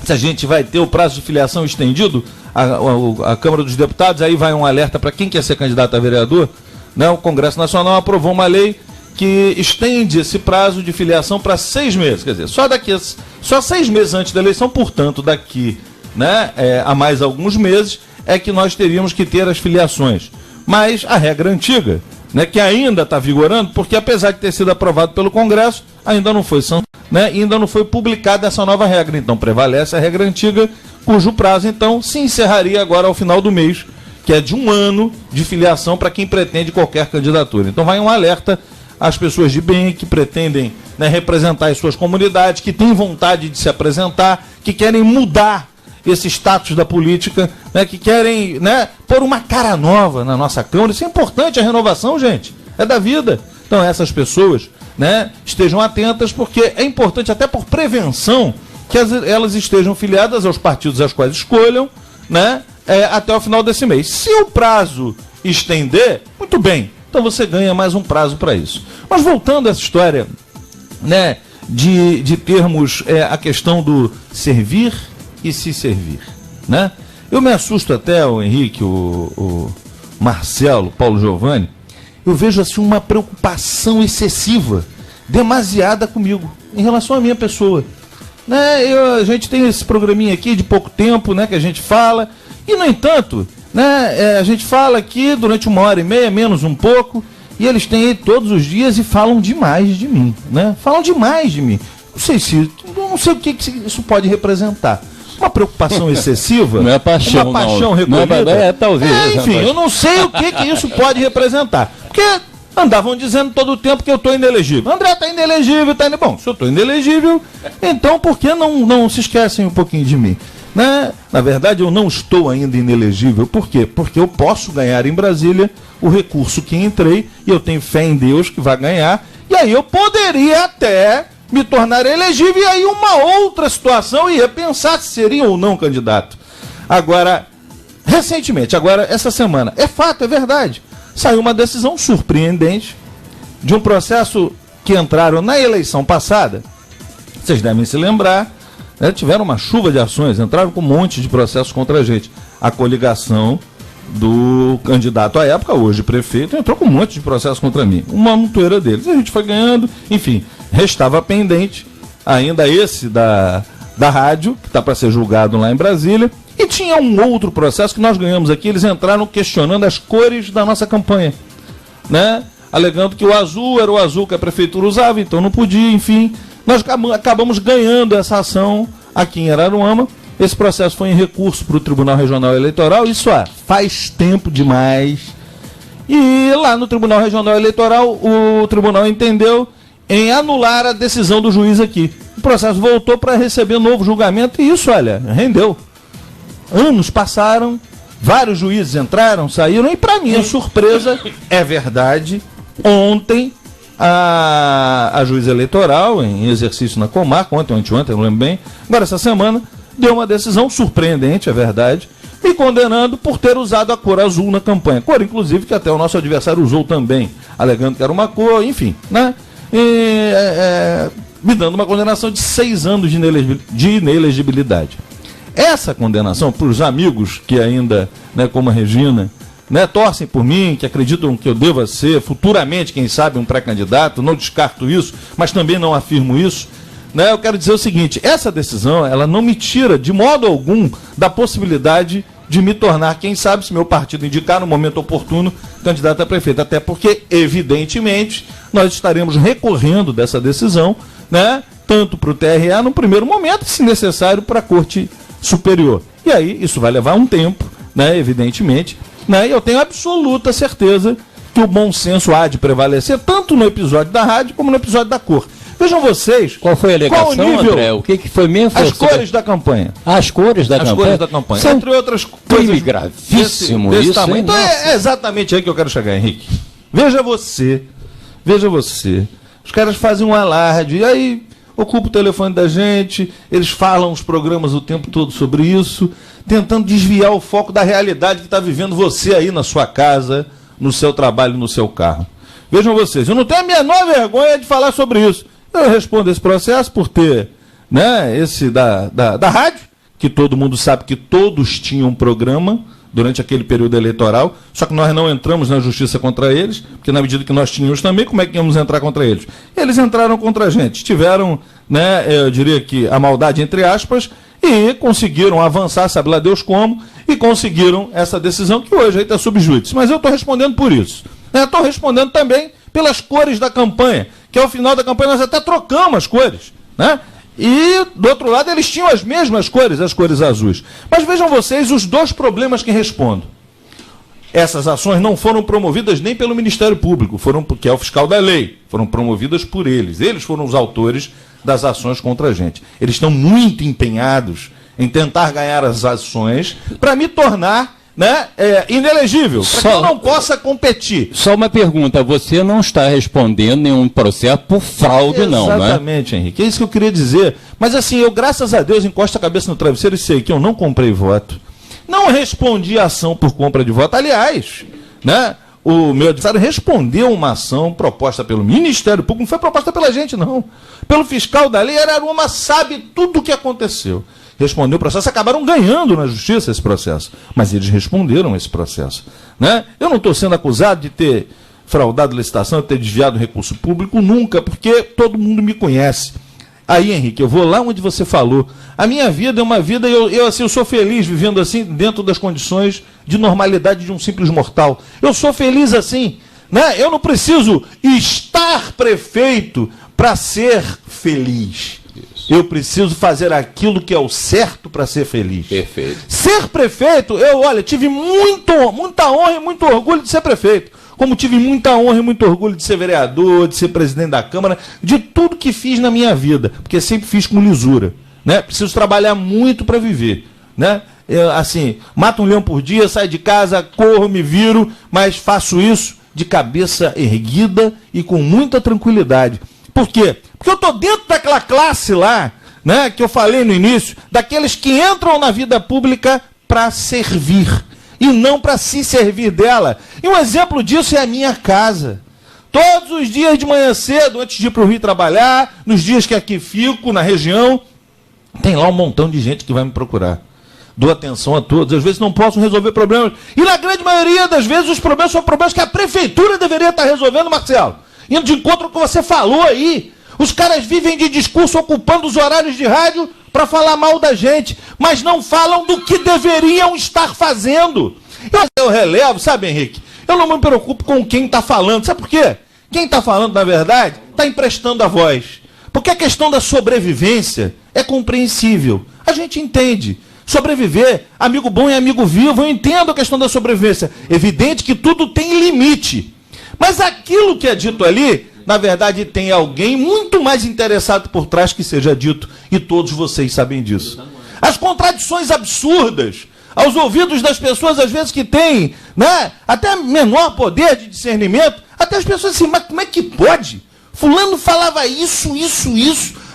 se a gente vai ter o prazo de filiação estendido, a Câmara dos Deputados, aí vai um alerta para quem quer ser candidato a vereador, né? O Congresso Nacional aprovou uma lei que estende esse prazo de filiação para 6 meses, quer dizer, só 6 meses antes da eleição, portanto, daqui, né, a mais alguns meses, é que nós teríamos que ter as filiações. Mas a regra antiga, né, que ainda está vigorando, porque apesar de ter sido aprovado pelo Congresso, ainda não foi né, ainda não foi publicada essa nova regra. Então prevalece a regra antiga, cujo prazo então se encerraria agora ao final do mês, que é de 1 ano de filiação para quem pretende qualquer candidatura. Então vai um alerta às pessoas de bem que pretendem, né, representar as suas comunidades, que têm vontade de se apresentar, que querem mudar esse status da política, né, que querem, né, pôr uma cara nova na nossa Câmara. Isso é importante, a renovação, gente, é da vida. Então essas pessoas, né, estejam atentas, porque é importante até por prevenção que elas estejam filiadas aos partidos aos quais escolham, né, até o final desse mês. Se o prazo estender, muito bem, então você ganha mais um prazo para isso. Mas voltando a essa história, né, de termos a questão do servir e se servir, né? Eu me assusto até, o Henrique, o Marcelo, Paulo Giovanni, eu vejo assim uma preocupação excessiva, demasiada comigo, em relação à minha pessoa, né? A gente tem esse programinha aqui de pouco tempo, né, que a gente fala, e no entanto, né, a gente fala aqui durante 1h30, menos um pouco, e eles têm aí todos os dias e falam demais de mim, né? Falam demais de mim. Não sei o que isso pode representar. Uma preocupação excessiva, não é paixão, uma paixão recolhida. Talvez. Enfim, eu não sei o que isso pode representar. Porque andavam dizendo todo o tempo que eu estou inelegível. André está inelegível, tá inelegível. Bom, se eu estou inelegível, então por que não se esquecem um pouquinho de mim? Né? Na verdade, eu não estou ainda inelegível. Por quê? Porque eu posso ganhar em Brasília o recurso que entrei, e eu tenho fé em Deus que vai ganhar, e aí eu poderia até, me tornar elegível, e aí uma outra situação ia pensar se seria ou não candidato. Agora, recentemente, essa semana, é fato, é verdade, saiu uma decisão surpreendente de um processo que entraram na eleição passada. Vocês devem se lembrar, né, tiveram uma chuva de ações, entraram com um monte de processos contra a gente. A coligação do candidato à época, hoje prefeito, entrou com um monte de processos contra mim. Uma montoeira deles. A gente foi ganhando, enfim, restava pendente ainda esse da rádio, que está para ser julgado lá em Brasília, e tinha um outro processo que nós ganhamos aqui. Eles entraram questionando as cores da nossa campanha, né? Alegando que o azul era o azul que a prefeitura usava, então não podia, enfim. Nós acabamos ganhando essa ação aqui em Araruama. Esse processo foi em recurso para o Tribunal Regional Eleitoral, isso faz tempo demais. E lá no Tribunal Regional Eleitoral, o tribunal entendeu em anular a decisão do juiz aqui. O processo voltou para receber novo julgamento e isso, rendeu. Anos passaram, vários juízes entraram, saíram, e para minha surpresa, é verdade, ontem a juíza eleitoral, em exercício na comarca, ontem ou anteontem, não lembro bem, agora essa semana, deu uma decisão surpreendente, é verdade, me condenando por ter usado a cor azul na campanha. Cor, inclusive, que até o nosso adversário usou também, alegando que era uma cor, enfim, né? Me dando uma condenação de 6 anos de inelegibilidade. Essa condenação, para os amigos que ainda, né, como a Regina, né, torcem por mim, que acreditam que eu deva ser futuramente, quem sabe, um pré-candidato, não descarto isso, mas também não afirmo isso, né, eu quero dizer o seguinte: essa decisão, ela não me tira de modo algum da possibilidade de me tornar, quem sabe, se meu partido indicar no momento oportuno, candidato a prefeito, até porque, evidentemente, nós estaremos recorrendo dessa decisão, né, tanto para o TRE no primeiro momento, se necessário, para a Corte Superior. E aí, isso vai levar um tempo, né, evidentemente, né, e eu tenho absoluta certeza que o bom senso há de prevalecer, tanto no episódio da rádio como no episódio da cor. Vejam vocês... Qual foi a alegação, André? O que foi mesmo? As cores da campanha. As cores da campanha? As cores da campanha. São entre outras coisas... Crime gravíssimo desse isso, tamanho. hein? Então é exatamente aí que eu quero chegar, Henrique. Veja você. Os caras fazem um alarde, e aí ocupa o telefone da gente, eles falam os programas o tempo todo sobre isso, tentando desviar o foco da realidade que está vivendo você aí na sua casa, no seu trabalho, no seu carro. Vejam vocês, eu não tenho a menor vergonha de falar sobre isso. Eu respondo esse processo por ter, né, esse da rádio, que todo mundo sabe que todos tinham um programa durante aquele período eleitoral, só que nós não entramos na justiça contra eles, porque na medida que nós tínhamos também, como é que íamos entrar contra eles? Eles entraram contra a gente, tiveram, né, eu diria que a maldade entre aspas, e conseguiram avançar, sabe lá Deus como, e conseguiram essa decisão que hoje aí está sob júdice. Mas eu estou respondendo por isso. Estou respondendo também pelas cores da campanha, que ao final da campanha nós até trocamos as cores, né? E, do outro lado, eles tinham as mesmas cores, as cores azuis. Mas vejam vocês os dois problemas que respondo. Essas ações não foram promovidas nem pelo Ministério Público, que é o fiscal da lei, foram promovidas por eles. Eles foram os autores das ações contra a gente. Eles estão muito empenhados em tentar ganhar as ações para me tornar, né, inelegível, para que eu não possa competir. Só uma pergunta, você não está respondendo nenhum processo por fraude, não, né? Exatamente, Henrique, é isso que eu queria dizer. Mas assim, eu, graças a Deus, encosto a cabeça no travesseiro e sei que eu não comprei voto. Não respondi a ação por compra de voto. Aliás, né, o meu adversário respondeu uma ação proposta pelo Ministério Público, não foi proposta pela gente, não. Pelo fiscal da lei, Araruama sabe tudo o que aconteceu. Respondeu o processo, acabaram ganhando na justiça esse processo, mas eles responderam esse processo, né? Eu não estou sendo acusado de ter fraudado licitação, de ter desviado recurso público, nunca, porque todo mundo me conhece. Aí, Henrique, eu vou lá onde você falou. A minha vida é uma vida, eu sou feliz vivendo assim, dentro das condições de normalidade de um simples mortal. Eu sou feliz assim, né? Eu não preciso estar prefeito para ser feliz. Eu preciso fazer aquilo que é o certo para ser feliz. Perfeito. Ser prefeito, tive muita honra e muito orgulho de ser prefeito. Como tive muita honra e muito orgulho de ser vereador, de ser presidente da Câmara, de tudo que fiz na minha vida, porque sempre fiz com lisura, né? Preciso trabalhar muito para viver, né? Eu, assim, mato um leão por dia, saio de casa, corro, me viro, mas faço isso de cabeça erguida e com muita tranquilidade. Por quê? Porque eu estou dentro daquela classe lá, né, que eu falei no início, daqueles que entram na vida pública para servir e não para se servir dela. E um exemplo disso é a minha casa. Todos os dias de manhã cedo, antes de ir para o Rio trabalhar, nos dias que aqui fico, na região, tem lá um montão de gente que vai me procurar. Dou atenção a todos, às vezes não posso resolver problemas. E na grande maioria das vezes os problemas são problemas que a prefeitura deveria estar resolvendo, Marcelo. Indo de encontro com o que você falou aí. Os caras vivem de discurso ocupando os horários de rádio para falar mal da gente, mas não falam do que deveriam estar fazendo. Eu relevo, sabe, Henrique? Eu não me preocupo com quem está falando. Sabe por quê? Quem está falando, na verdade, está emprestando a voz. Porque a questão da sobrevivência é compreensível. A gente entende. Sobreviver, amigo bom e amigo vivo, eu entendo a questão da sobrevivência. Evidente que tudo tem limite. Mas aquilo que é dito ali, na verdade, tem alguém muito mais interessado por trás que seja dito. E todos vocês sabem disso. As contradições absurdas aos ouvidos das pessoas, às vezes, que têm, né, até menor poder de discernimento, até as pessoas assim, mas como é que pode? Fulano falava isso,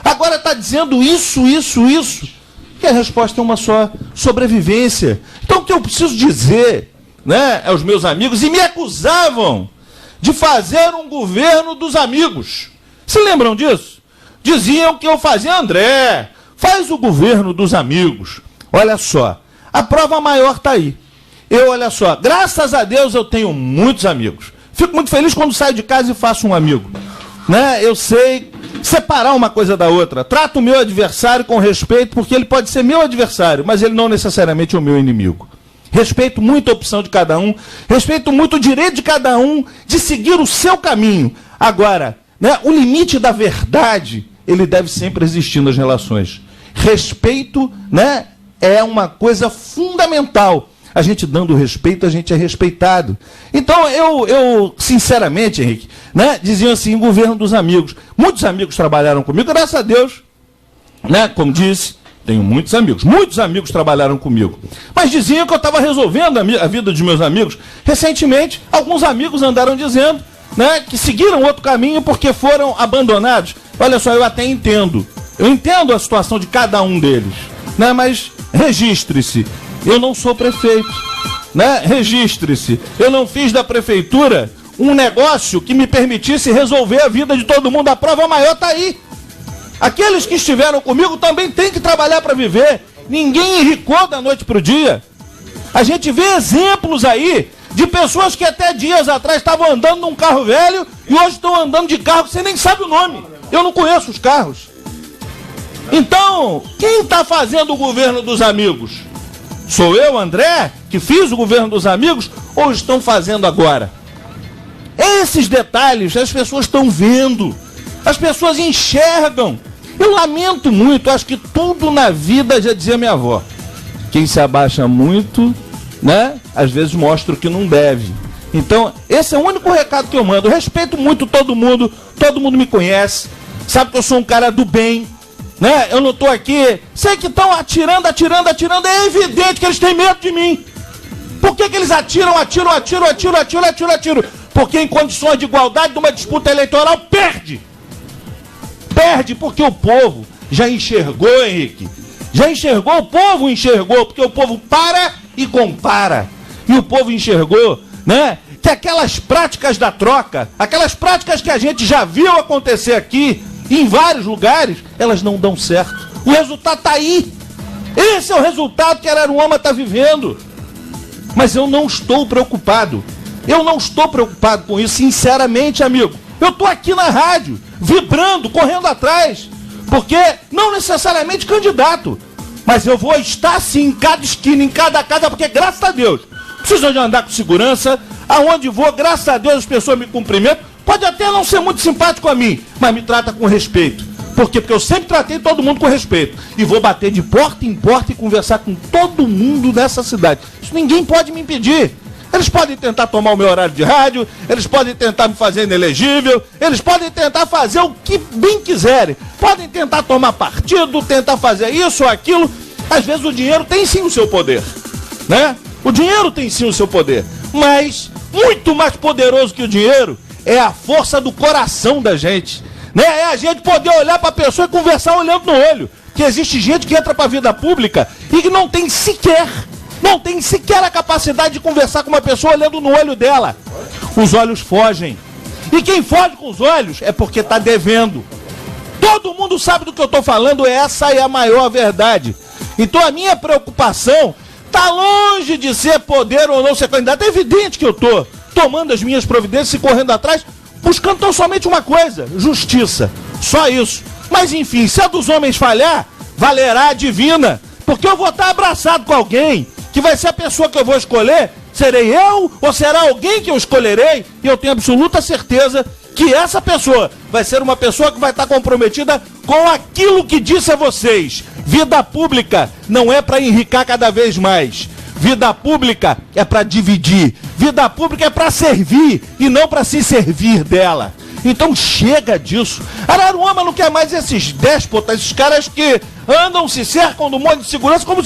agora está dizendo isso. E a resposta é uma só: sobrevivência. Então o que eu preciso dizer, né, aos meus amigos, e me acusavam de fazer um governo dos amigos. Se lembram disso? Diziam que eu fazia, André, faz o governo dos amigos. Olha só, a prova maior está aí. Olha só, graças a Deus eu tenho muitos amigos. Fico muito feliz quando saio de casa e faço um amigo. Né? Eu sei separar uma coisa da outra. Trato o meu adversário com respeito, porque ele pode ser meu adversário, mas ele não necessariamente é o meu inimigo. Respeito muito a opção de cada um, respeito muito o direito de cada um de seguir o seu caminho. Agora, né, o limite da verdade, ele deve sempre existir nas relações. Respeito, né, é uma coisa fundamental. A gente dando respeito, a gente é respeitado. Então, eu sinceramente, Henrique, né, diziam assim, o governo dos amigos. Muitos amigos trabalharam comigo, graças a Deus, né, como disse, tenho muitos amigos trabalharam comigo. Mas diziam que eu estava resolvendo a vida dos meus amigos. Recentemente, alguns amigos andaram dizendo, né, que seguiram outro caminho porque foram abandonados. Olha só, eu até entendo. Eu entendo a situação de cada um deles, né, mas registre-se. Eu não sou prefeito, né? Registre-se. Eu não fiz da prefeitura um negócio que me permitisse resolver a vida de todo mundo. A prova maior está aí. Aqueles que estiveram comigo também têm que trabalhar para viver. Ninguém enricou da noite para o dia. A gente vê exemplos aí de pessoas que até dias atrás estavam andando num carro velho e hoje estão andando de carro que você nem sabe o nome. Eu não conheço os carros. Então, quem está fazendo o governo dos amigos? Sou eu, André, que fiz o governo dos amigos, ou estão fazendo agora? Esses detalhes as pessoas estão vendo, as pessoas enxergam. Eu lamento muito, acho que tudo na vida, já dizia minha avó, quem se abaixa muito, né, às vezes mostra o que não deve. Então, esse é o único recado que eu mando. Eu respeito muito todo mundo me conhece, sabe que eu sou um cara do bem. Né? Eu não estou aqui. Sei que estão atirando. É evidente que eles têm medo de mim. Por que eles atiram? Porque em condições de igualdade, numa disputa eleitoral, perde. Perde porque o povo já enxergou, Henrique. Já enxergou, o povo enxergou. Porque o povo para e compara. E o povo enxergou, né, que aquelas práticas da troca, aquelas práticas que a gente já viu acontecer aqui, em vários lugares, elas não dão certo. O resultado está aí. Esse é o resultado que Araruama está vivendo. Mas eu não estou preocupado. Eu não estou preocupado com isso, sinceramente, amigo. Eu estou aqui na rádio, vibrando, correndo atrás. Porque não necessariamente candidato. Mas eu vou estar sim em cada esquina, em cada casa, porque graças a Deus, preciso de andar com segurança. Aonde vou, graças a Deus, as pessoas me cumprimentam. Pode até não ser muito simpático a mim, mas me trata com respeito. Por quê? Porque eu sempre tratei todo mundo com respeito. E vou bater de porta em porta e conversar com todo mundo nessa cidade. Isso ninguém pode me impedir. Eles podem tentar tomar o meu horário de rádio, eles podem tentar me fazer inelegível, eles podem tentar fazer o que bem quiserem. Podem tentar tomar partido, tentar fazer isso ou aquilo. Às vezes o dinheiro tem sim o seu poder, né? O dinheiro tem sim o seu poder. Mas, muito mais poderoso que o dinheiro, é a força do coração da gente. né? É a gente poder olhar para a pessoa e conversar olhando no olho. Que existe gente que entra para a vida pública e que não tem sequer a capacidade de conversar com uma pessoa olhando no olho dela. Os olhos fogem. E quem foge com os olhos é porque está devendo. Todo mundo sabe do que eu estou falando, essa é a maior verdade. Então a minha preocupação está longe de ser poder ou não ser candidato. É evidente que eu estou tomando as minhas providências e correndo atrás, buscando tão somente uma coisa, justiça. Só isso. Mas enfim, se a dos homens falhar, valerá a divina. Porque eu vou estar abraçado com alguém, que vai ser a pessoa que eu vou escolher. Serei eu ou será alguém que eu escolherei? E eu tenho absoluta certeza que essa pessoa vai ser uma pessoa que vai estar comprometida com aquilo que disse a vocês. Vida pública não é para enricar cada vez mais. Vida pública é para dividir. Vida pública é para servir e não para se servir dela. Então chega disso. Araruama não quer mais esses déspotas, esses caras que andam, se cercam do monte de segurança como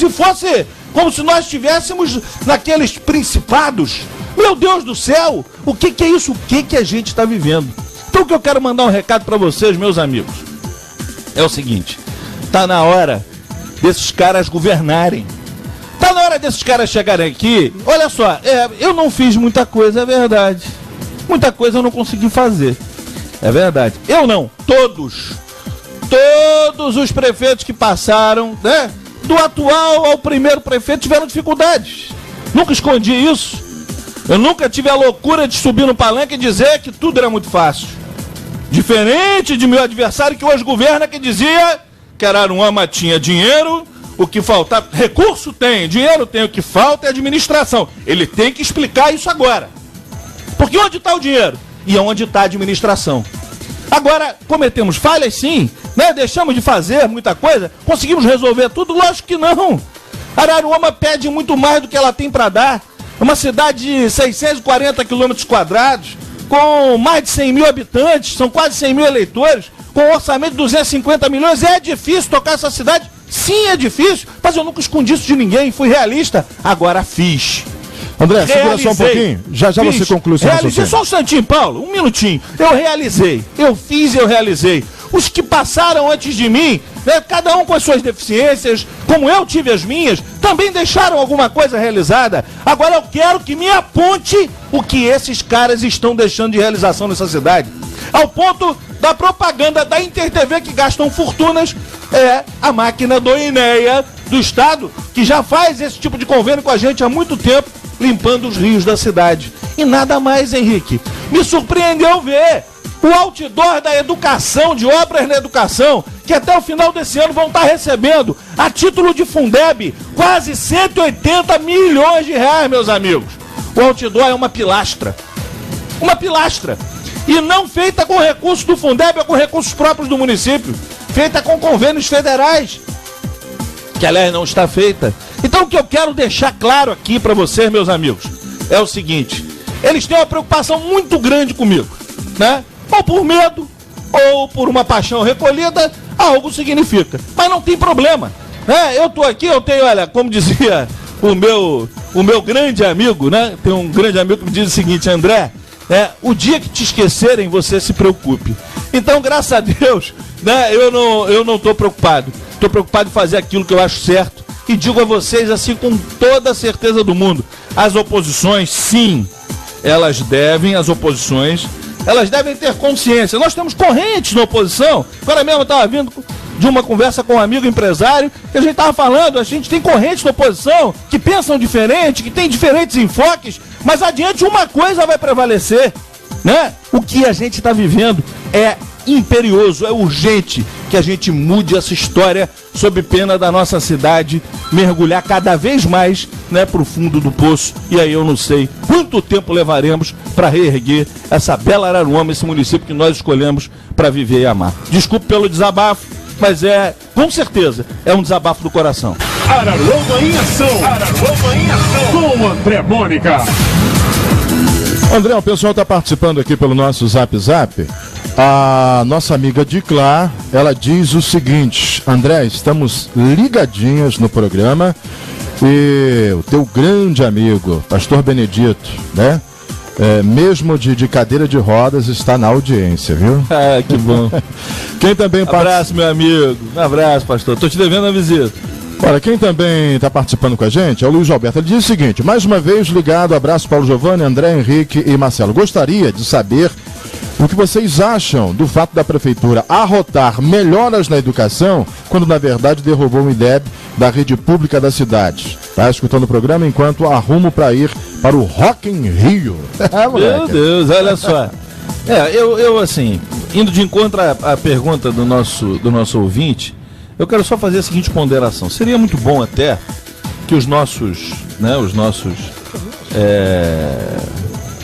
se nós estivéssemos naqueles principados. Meu Deus do céu, o que é isso? O que a gente está vivendo? Então o que eu quero mandar um recado para vocês, meus amigos, é o seguinte: tá na hora desses caras governarem. Tá na hora desses caras chegarem aqui. Olha só, eu não fiz muita coisa, é verdade. Muita coisa eu não consegui fazer. É verdade. Eu não, todos os prefeitos que passaram, né, do atual ao primeiro prefeito, tiveram dificuldades. Nunca escondi isso. Eu nunca tive a loucura de subir no palanque e dizer que tudo era muito fácil. Diferente de meu adversário que hoje governa, que dizia que Araruama tinha dinheiro, o que faltava, recurso tem, dinheiro tem, o que falta é administração. Ele tem que explicar isso agora. Porque onde está o dinheiro? E onde está a administração? Agora, cometemos falhas sim, né? Deixamos de fazer muita coisa, conseguimos resolver tudo? Lógico que não. Araruama pede muito mais do que ela tem para dar. É uma cidade de 640 quilômetros quadrados, com mais de 100 mil habitantes, são quase 100 mil eleitores, com um orçamento de 250 milhões. É difícil tocar essa cidade? Sim, é difícil, mas eu nunca escondi isso de ninguém, fui realista, agora fiz. André, segura só um pouquinho, já você conclui seu raciocínio. Só um instantinho, Paulo, um minutinho. Eu realizei, eu fiz e eu realizei. Os que passaram antes de mim, né, cada um com as suas deficiências, como eu tive as minhas, também deixaram alguma coisa realizada. Agora eu quero que me aponte o que esses caras estão deixando de realização nessa cidade. Ao ponto da propaganda da InterTV, que gastam fortunas, é a máquina do INEA do Estado, que já faz esse tipo de convênio com a gente há muito tempo, limpando os rios da cidade. E nada mais, Henrique. Me surpreendeu ver o outdoor da educação, de obras na educação, que até o final desse ano vão estar recebendo, a título de Fundeb, quase 180 milhões de reais, meus amigos. O outdoor é uma pilastra. Uma pilastra. E não feita com recursos do Fundeb ou com recursos próprios do município. Feita com convênios federais. Que, aliás, não está feita. Então, o que eu quero deixar claro aqui para vocês, meus amigos, é o seguinte: eles têm uma preocupação muito grande comigo, né? Ou por medo, ou por uma paixão recolhida, algo significa. Mas não tem problema, né? Eu tô aqui, eu tenho, olha, como dizia o meu grande amigo, né? Tem um grande amigo que me diz o seguinte: André, o dia que te esquecerem, você se preocupe. Então, graças a Deus, né? Eu não tô preocupado. Tô preocupado em fazer aquilo que eu acho certo. E digo a vocês assim com toda a certeza do mundo: as oposições, sim, elas devem ter consciência. Nós temos correntes na oposição. Agora mesmo eu estava vindo de uma conversa com um amigo empresário, que a gente estava falando, a gente tem correntes na oposição que pensam diferente, que tem diferentes enfoques, mas adiante uma coisa vai prevalecer, né? O que a gente está vivendo é imperioso, é urgente que a gente mude essa história, sob pena da nossa cidade mergulhar cada vez mais, né, pro fundo do poço. E aí eu não sei quanto tempo levaremos para reerguer essa bela Araruama, esse município que nós escolhemos para viver e amar. Desculpe pelo desabafo, mas com certeza, é um desabafo do coração. Araruama em ação! Araruama em ação! Com André Mônica. André, o pessoal está participando aqui pelo nosso Zap. A nossa amiga Diclá, ela diz o seguinte: André, estamos ligadinhas no programa e o teu grande amigo, pastor Benedito, né? mesmo de cadeira de rodas, está na audiência, viu? Ah, que bom. Quem também Abraço, meu amigo. Um abraço, pastor. Tô te devendo a visita. Olha, quem também está participando com a gente é o Luiz Alberto. Ele diz o seguinte: mais uma vez ligado, abraço Paulo Giovanni, André, Henrique e Marcelo. Gostaria de saber o que vocês acham do fato da prefeitura arrotar melhoras na educação, quando na verdade derrubou o IDEB da rede pública da cidade. Tá escutando o programa enquanto arrumo para ir para o Rock in Rio. Meu Deus, olha só. Eu assim, indo de encontro à pergunta do nosso ouvinte, eu quero só fazer a seguinte ponderação. Seria muito bom até que os nossos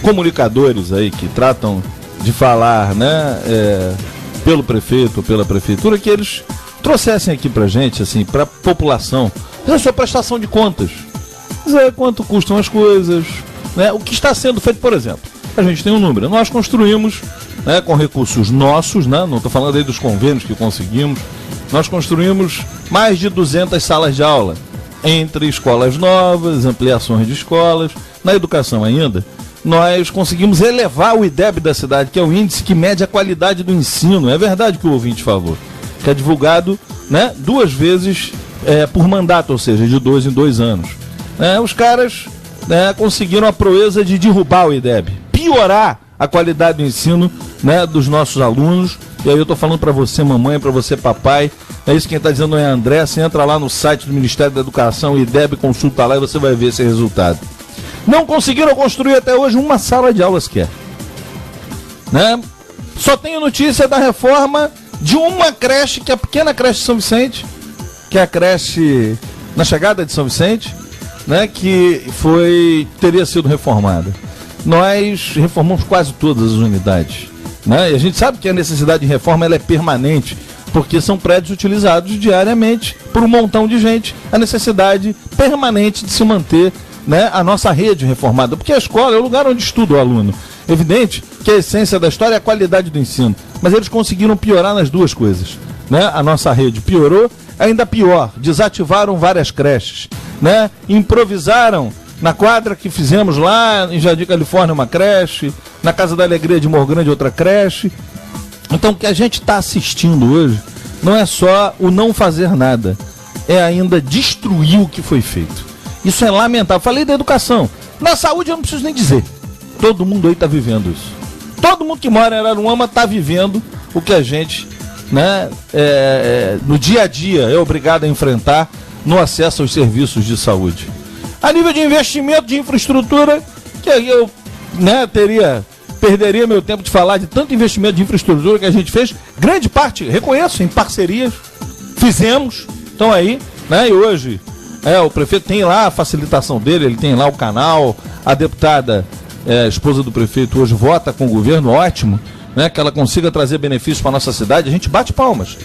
comunicadores aí que tratam de falar, pelo prefeito ou pela prefeitura, que eles trouxessem aqui pra gente, assim, pra população, a sua prestação de contas. Dizer quanto custam as coisas, né? O que está sendo feito, por exemplo. A gente tem um número. Nós construímos, com recursos nossos, não estou falando aí dos convênios que conseguimos, nós construímos mais de 200 salas de aula, entre escolas novas, ampliações de escolas. Na educação ainda, nós conseguimos elevar o IDEB da cidade, que é o índice que mede a qualidade do ensino. É verdade que o ouvinte falou, que é divulgado 2 vezes por mandato, ou seja, de 2 em 2 anos. Os caras conseguiram a proeza de derrubar o IDEB, piorar a qualidade do ensino dos nossos alunos. E aí eu estou falando para você, mamãe, para você, papai. É isso que quem está dizendo é André. Você entra lá no site do Ministério da Educação, IDEB, consulta lá e você vai ver esse resultado. Não conseguiram construir até hoje uma sala de aula sequer. Só tenho notícia da reforma de uma creche, que é a pequena creche de São Vicente, que é a creche na chegada de São Vicente, que teria sido reformada. Nós reformamos quase todas as unidades. E a gente sabe que a necessidade de reforma ela é permanente, porque são prédios utilizados diariamente por um montão de gente. A necessidade permanente de se manter a nossa rede reformada, porque a escola é o lugar onde estuda o aluno. Evidente que a essência da história é a qualidade do ensino, mas eles conseguiram piorar nas duas coisas. A nossa rede piorou, ainda pior, desativaram várias creches, improvisaram na quadra que fizemos lá em Jardim Califórnia uma creche, na Casa da Alegria de Morgrande outra creche. Então o que a gente está assistindo hoje não é só o não fazer nada, é ainda destruir o que foi feito. Isso é lamentável. Falei da educação. Na saúde eu não preciso nem dizer. Todo mundo aí está vivendo isso. Todo mundo que mora em Araruama está vivendo o que a gente, no dia a dia, é obrigado a enfrentar no acesso aos serviços de saúde. A nível de investimento de infraestrutura, que eu perderia meu tempo de falar de tanto investimento de infraestrutura que a gente fez. Grande parte, reconheço, em parcerias, fizemos. Então aí, e hoje... o prefeito tem lá a facilitação dele, ele tem lá o canal, a deputada, esposa do prefeito, hoje vota com o governo, ótimo, que ela consiga trazer benefícios para a nossa cidade, a gente bate palmas.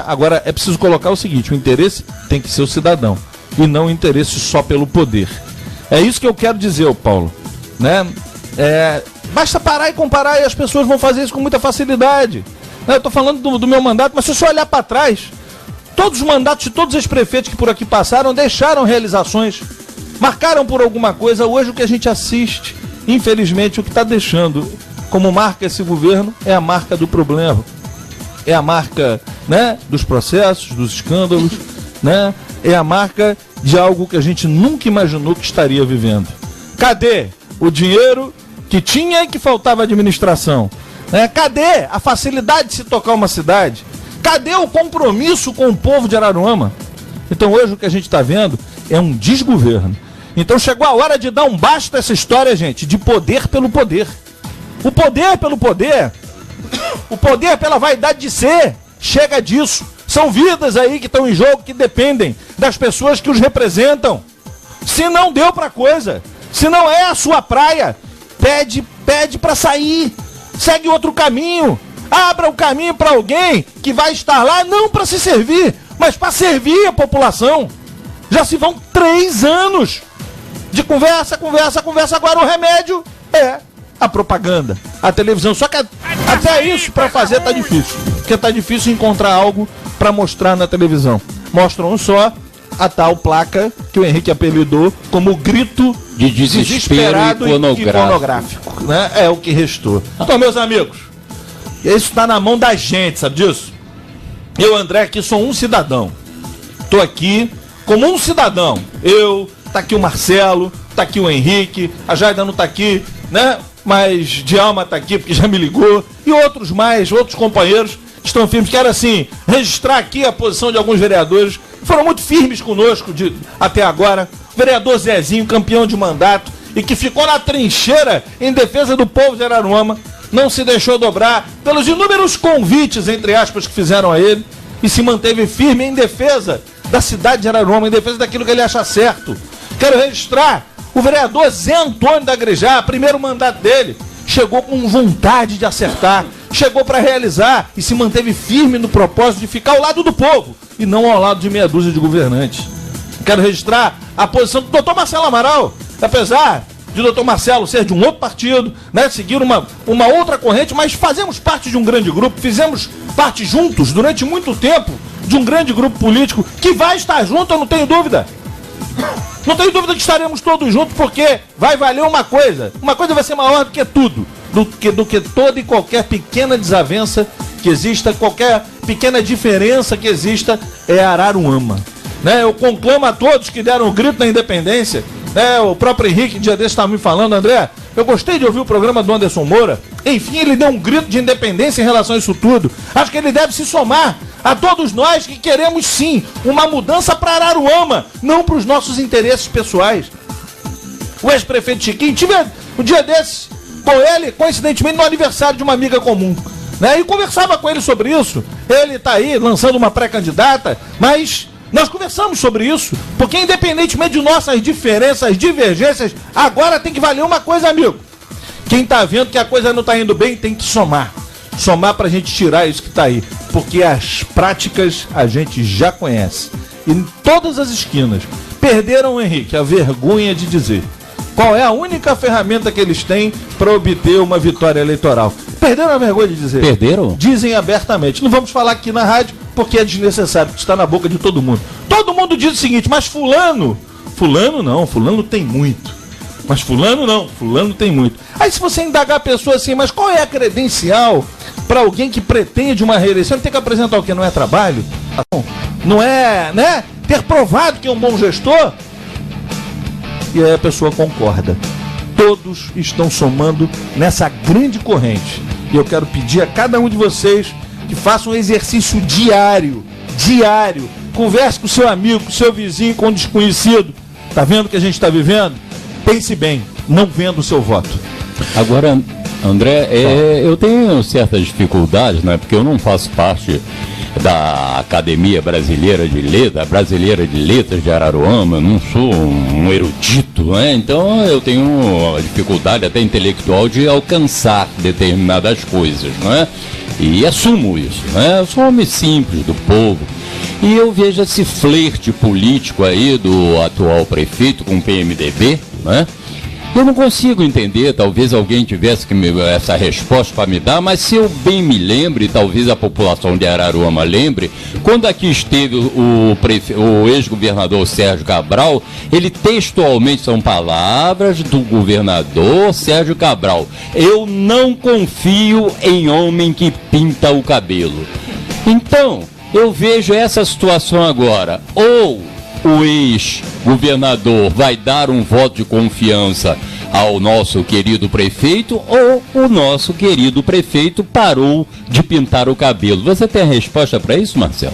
Agora é preciso colocar o seguinte: o interesse tem que ser o cidadão, e não o interesse só pelo poder. É isso que eu quero dizer, Paulo. Basta parar e comparar e as pessoas vão fazer isso com muita facilidade. Eu estou falando do meu mandato, mas se você olhar para trás, todos os mandatos de todos os prefeitos que por aqui passaram deixaram realizações, marcaram por alguma coisa. Hoje o que a gente assiste, infelizmente, o que está deixando como marca esse governo é a marca do problema. É a marca dos processos, dos escândalos, é a marca de algo que a gente nunca imaginou que estaria vivendo. Cadê o dinheiro que tinha e que faltava administração? Cadê a facilidade de se tocar uma cidade? Cadê o compromisso com o povo de Araruama? Então hoje o que a gente está vendo é um desgoverno. Então chegou a hora de dar um basta a essa história, gente, de poder pelo poder. O poder pelo poder, o poder pela vaidade de ser, chega disso. São vidas aí que estão em jogo, que dependem das pessoas que os representam. Se não deu pra coisa, se não é a sua praia, pede para sair, segue outro caminho. Abra o caminho para alguém que vai estar lá não para se servir, mas para servir a população. Já se vão 3 anos de conversa. Agora o remédio é a propaganda, a televisão. Só que até isso para fazer tá difícil, porque tá difícil encontrar algo para mostrar na televisão. Mostram só a tal placa que o Henrique apelidou como grito de desesperado iconográfico, né? É o que restou. Então, meus amigos, isso está na mão da gente, sabe disso? Eu, André, aqui sou um cidadão. Tô aqui como um cidadão. Tá aqui o Marcelo, tá aqui o Henrique, a Jaida não tá aqui, né? Mas Djalma tá aqui porque já me ligou. E outros companheiros estão firmes. Quero, assim, registrar aqui a posição de alguns vereadores que foram muito firmes conosco até agora. O vereador Zezinho, campeão de mandato, e que ficou na trincheira em defesa do povo de Araruama, não se deixou dobrar pelos inúmeros convites, entre aspas, que fizeram a ele, e se manteve firme em defesa da cidade de Araruama, em defesa daquilo que ele acha certo. Quero registrar o vereador Zé Antônio da Grejá, primeiro mandato dele, chegou com vontade de acertar, chegou para realizar e se manteve firme no propósito de ficar ao lado do povo e não ao lado de meia dúzia de governantes. Quero registrar a posição do doutor Marcelo Amaral, apesar de doutor Marcelo ser de um outro partido, né, seguir uma outra corrente, mas fazemos parte de um grande grupo, fizemos parte juntos durante muito tempo de um grande grupo político que vai estar junto, eu não tenho dúvida. Não tenho dúvida que estaremos todos juntos, porque vai valer uma coisa vai ser maior do que tudo, do que toda e qualquer pequena desavença que exista, qualquer pequena diferença que exista, é Araruama, né? Eu conclamo a todos que deram o grito na independência, né? O próprio Henrique, dia desse, estava me falando, André, eu gostei de ouvir o programa do Anderson Moura, enfim, ele deu um grito de independência em relação a isso tudo. Acho que ele deve se somar a todos nós que queremos sim uma mudança para Araruama, não para os nossos interesses pessoais. O ex-prefeito Chiquinho, tive um dia desses com ele, coincidentemente no aniversário de uma amiga comum, né? E conversava com ele sobre isso. Ele está aí lançando uma pré-candidata, mas nós conversamos sobre isso, porque independentemente de nossas diferenças, divergências, agora tem que valer uma coisa, amigo. Quem está vendo que a coisa não está indo bem tem que somar pra gente tirar isso que tá aí, porque as práticas a gente já conhece, e em todas as esquinas. Perderam, Henrique, a vergonha de dizer qual é a única ferramenta que eles têm para obter uma vitória eleitoral. Perderam a vergonha de dizer. Perderam? Dizem abertamente. Não vamos falar aqui na rádio porque é desnecessário, porque está na boca de todo mundo. Todo mundo diz o seguinte, mas fulano não, fulano tem muito. Mas fulano não, fulano tem muito. Aí se você indagar a pessoa assim, mas qual é a credencial para alguém que pretende uma reeleição? Ele tem que apresentar o quê? Não é trabalho? Não é, né? Ter provado que é um bom gestor? E aí a pessoa concorda. Todos estão somando nessa grande corrente. E eu quero pedir a cada um de vocês que faça um exercício diário. Converse com o seu amigo, com o seu vizinho, com o desconhecido. Tá vendo o que a gente está vivendo? Pense bem, não venda o seu voto. Agora, André, eu tenho certas dificuldades, né? Porque eu não faço parte da Academia Brasileira de Letras de Araruama, eu não sou um erudito, né? Então eu tenho uma dificuldade até intelectual de alcançar determinadas coisas, né? E assumo isso, né? Eu sou um homem simples do povo. E eu vejo esse flerte político aí do atual prefeito com o PMDB, né? Eu não consigo entender, talvez alguém tivesse essa resposta para me dar, mas se eu bem me lembro, e talvez a população de Araruama lembre, quando aqui esteve o ex-governador Sérgio Cabral, ele textualmente, são palavras do governador Sérgio Cabral: eu não confio em homem que pinta o cabelo. Então, eu vejo essa situação agora, ou o ex-governador vai dar um voto de confiança ao nosso querido prefeito, ou o nosso querido prefeito parou de pintar o cabelo. Você tem a resposta para isso, Marcelo?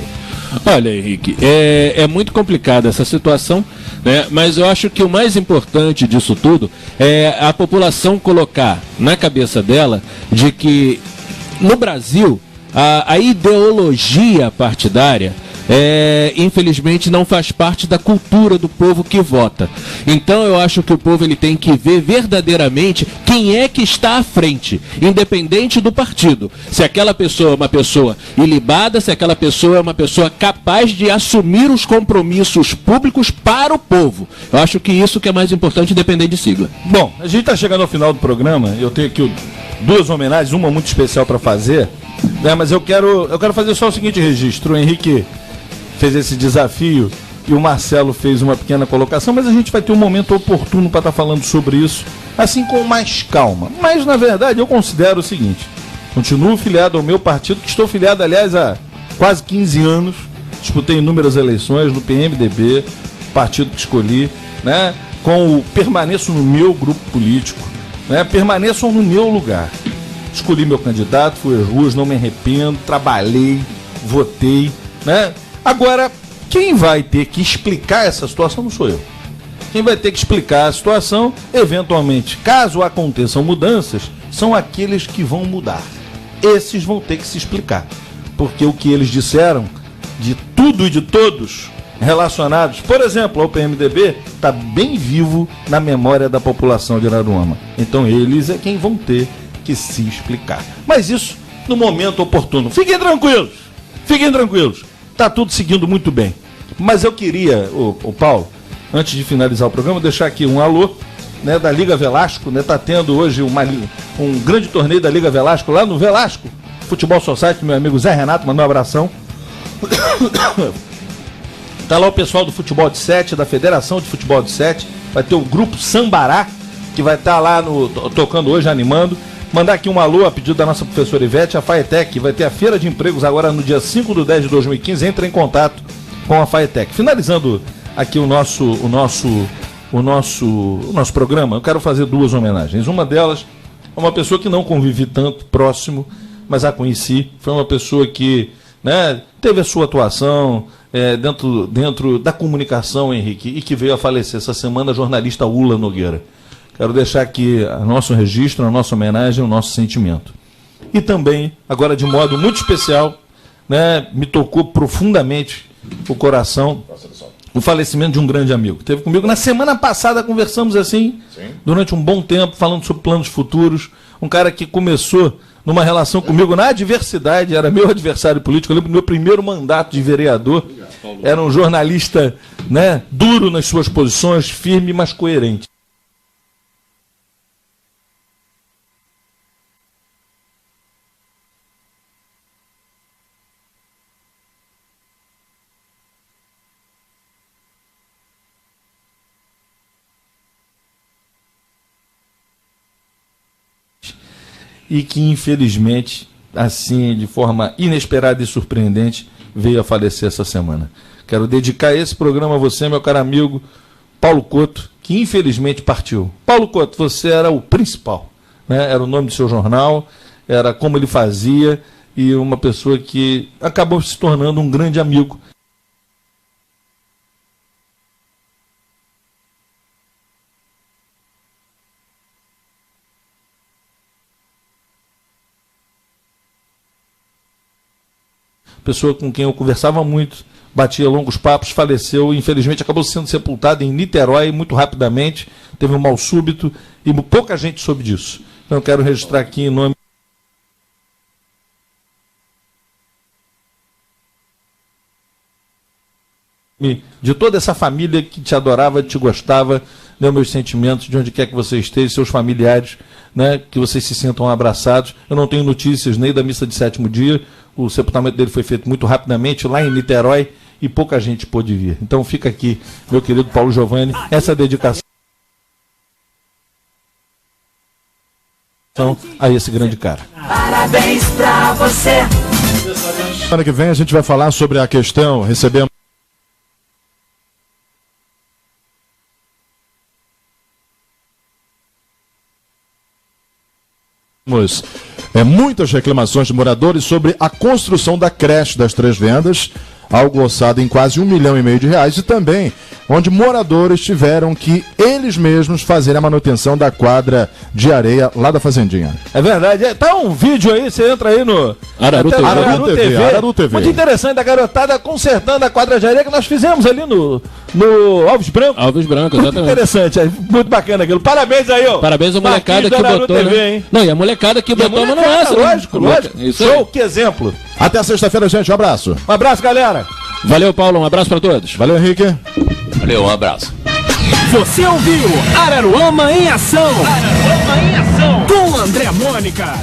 Olha, Henrique, é muito complicada essa situação, né? Mas eu acho que o mais importante disso tudo é a população colocar na cabeça dela de que no Brasil a ideologia partidária infelizmente não faz parte da cultura do povo que vota. Então eu acho que o povo ele tem que ver verdadeiramente quem é que está à frente, independente do partido. Se aquela pessoa é uma pessoa ilibada, se aquela pessoa é uma pessoa capaz de assumir os compromissos públicos para o povo. Eu acho que isso que é mais importante, independente de sigla. Bom, a gente está chegando ao final do programa. Eu tenho aqui duas homenagens, uma muito especial para fazer, né? Mas eu quero fazer só o seguinte registro. O Henrique fez esse desafio e o Marcelo fez uma pequena colocação, mas a gente vai ter um momento oportuno para estar falando sobre isso, assim com mais calma. Mas, na verdade, eu considero o seguinte: continuo filiado ao meu partido, que estou filiado, aliás, há quase 15 anos, disputei inúmeras eleições no PMDB, partido que escolhi, né? Permaneço no meu grupo político, né? Permaneço no meu lugar. Escolhi meu candidato, fui às ruas, não me arrependo, trabalhei, votei, né? Agora, quem vai ter que explicar essa situação não sou eu. Quem vai ter que explicar a situação, eventualmente, caso aconteçam mudanças, são aqueles que vão mudar. Esses vão ter que se explicar. Porque o que eles disseram, de tudo e de todos relacionados, por exemplo, ao PMDB, está bem vivo na memória da população de Araruama. Então eles é quem vão ter que se explicar. Mas isso no momento oportuno. Fiquem tranquilos. Está tudo seguindo muito bem. Mas eu queria, o Paulo, antes de finalizar o programa, deixar aqui um alô, né, da Liga Velasco, né? Tá tendo hoje um grande torneio da Liga Velasco lá no Velasco Futebol Society, meu amigo Zé Renato, mandou um abração. Tá lá o pessoal do Futebol de 7, da Federação de Futebol de 7, vai ter o grupo Sambará, que vai estar lá tocando hoje, animando. Mandar aqui um alô a pedido da nossa professora Ivete, a Faetec, vai ter a Feira de Empregos agora no dia 5/10/2015, entra em contato com a Faetec. Finalizando aqui o nosso programa, eu quero fazer duas homenagens. Uma delas é uma pessoa que não convivi tanto próximo, mas a conheci. Foi uma pessoa que, né, teve a sua atuação dentro da comunicação, Henrique, e que veio a falecer essa semana, a jornalista Ula Nogueira. Quero deixar aqui o nosso registro, a nossa homenagem, o nosso sentimento. E também, agora de modo muito especial, né, me tocou profundamente o coração o falecimento de um grande amigo. Esteve comigo na semana passada, conversamos assim, durante um bom tempo, falando sobre planos futuros. Um cara que começou numa relação comigo na adversidade, era meu adversário político. Eu lembro do meu primeiro mandato de vereador. Era um jornalista, né, duro nas suas posições, firme, mas coerente. E que, infelizmente, assim, de forma inesperada e surpreendente, veio a falecer essa semana. Quero dedicar esse programa a você, meu caro amigo Paulo Couto, que infelizmente partiu. Paulo Couto, você era o principal, né? Era o nome do seu jornal, era como ele fazia, e uma pessoa que acabou se tornando um grande amigo. Pessoa com quem eu conversava muito, batia longos papos, faleceu, infelizmente acabou sendo sepultado em Niterói muito rapidamente, teve um mal súbito e pouca gente soube disso. Então eu quero registrar aqui em nome de toda essa família que te adorava, te gostava, né, meus sentimentos, de onde quer que você esteja, seus familiares, né, que vocês se sintam abraçados. Eu não tenho notícias nem da missa de sétimo dia, o sepultamento dele foi feito muito rapidamente lá em Niterói e pouca gente pôde vir. Então fica aqui, meu querido Paulo Giovanni, essa dedicação a esse grande cara. Parabéns pra você. Semana que vem a gente vai falar sobre a questão, recebemos muitas reclamações de moradores sobre a construção da creche das Três Vendas, algo orçado em quase R$1,5 milhão de reais, e também onde moradores tiveram que eles mesmos fazerem a manutenção da quadra de areia lá da Fazendinha. É verdade, tá um vídeo aí, você entra aí no Araru TV. Araru TV. Muito interessante, a garotada consertando a quadra de areia que nós fizemos ali no Alves Branco. Alves Branco, muito exatamente. interessante, muito bacana aquilo. Parabéns aí, ó. Parabéns à molecada que botou, TV, né? hein? Não, e a molecada que botou, mas não é essa. Lógico. Isso Show, aí. que exemplo. Até sexta-feira, gente, um abraço. Um abraço, galera. Valeu, Paulo, um abraço pra todos. Valeu, Henrique. Valeu, um abraço. Você ouviu Araruama em Ação. Araruama em Ação. Com André Mônica.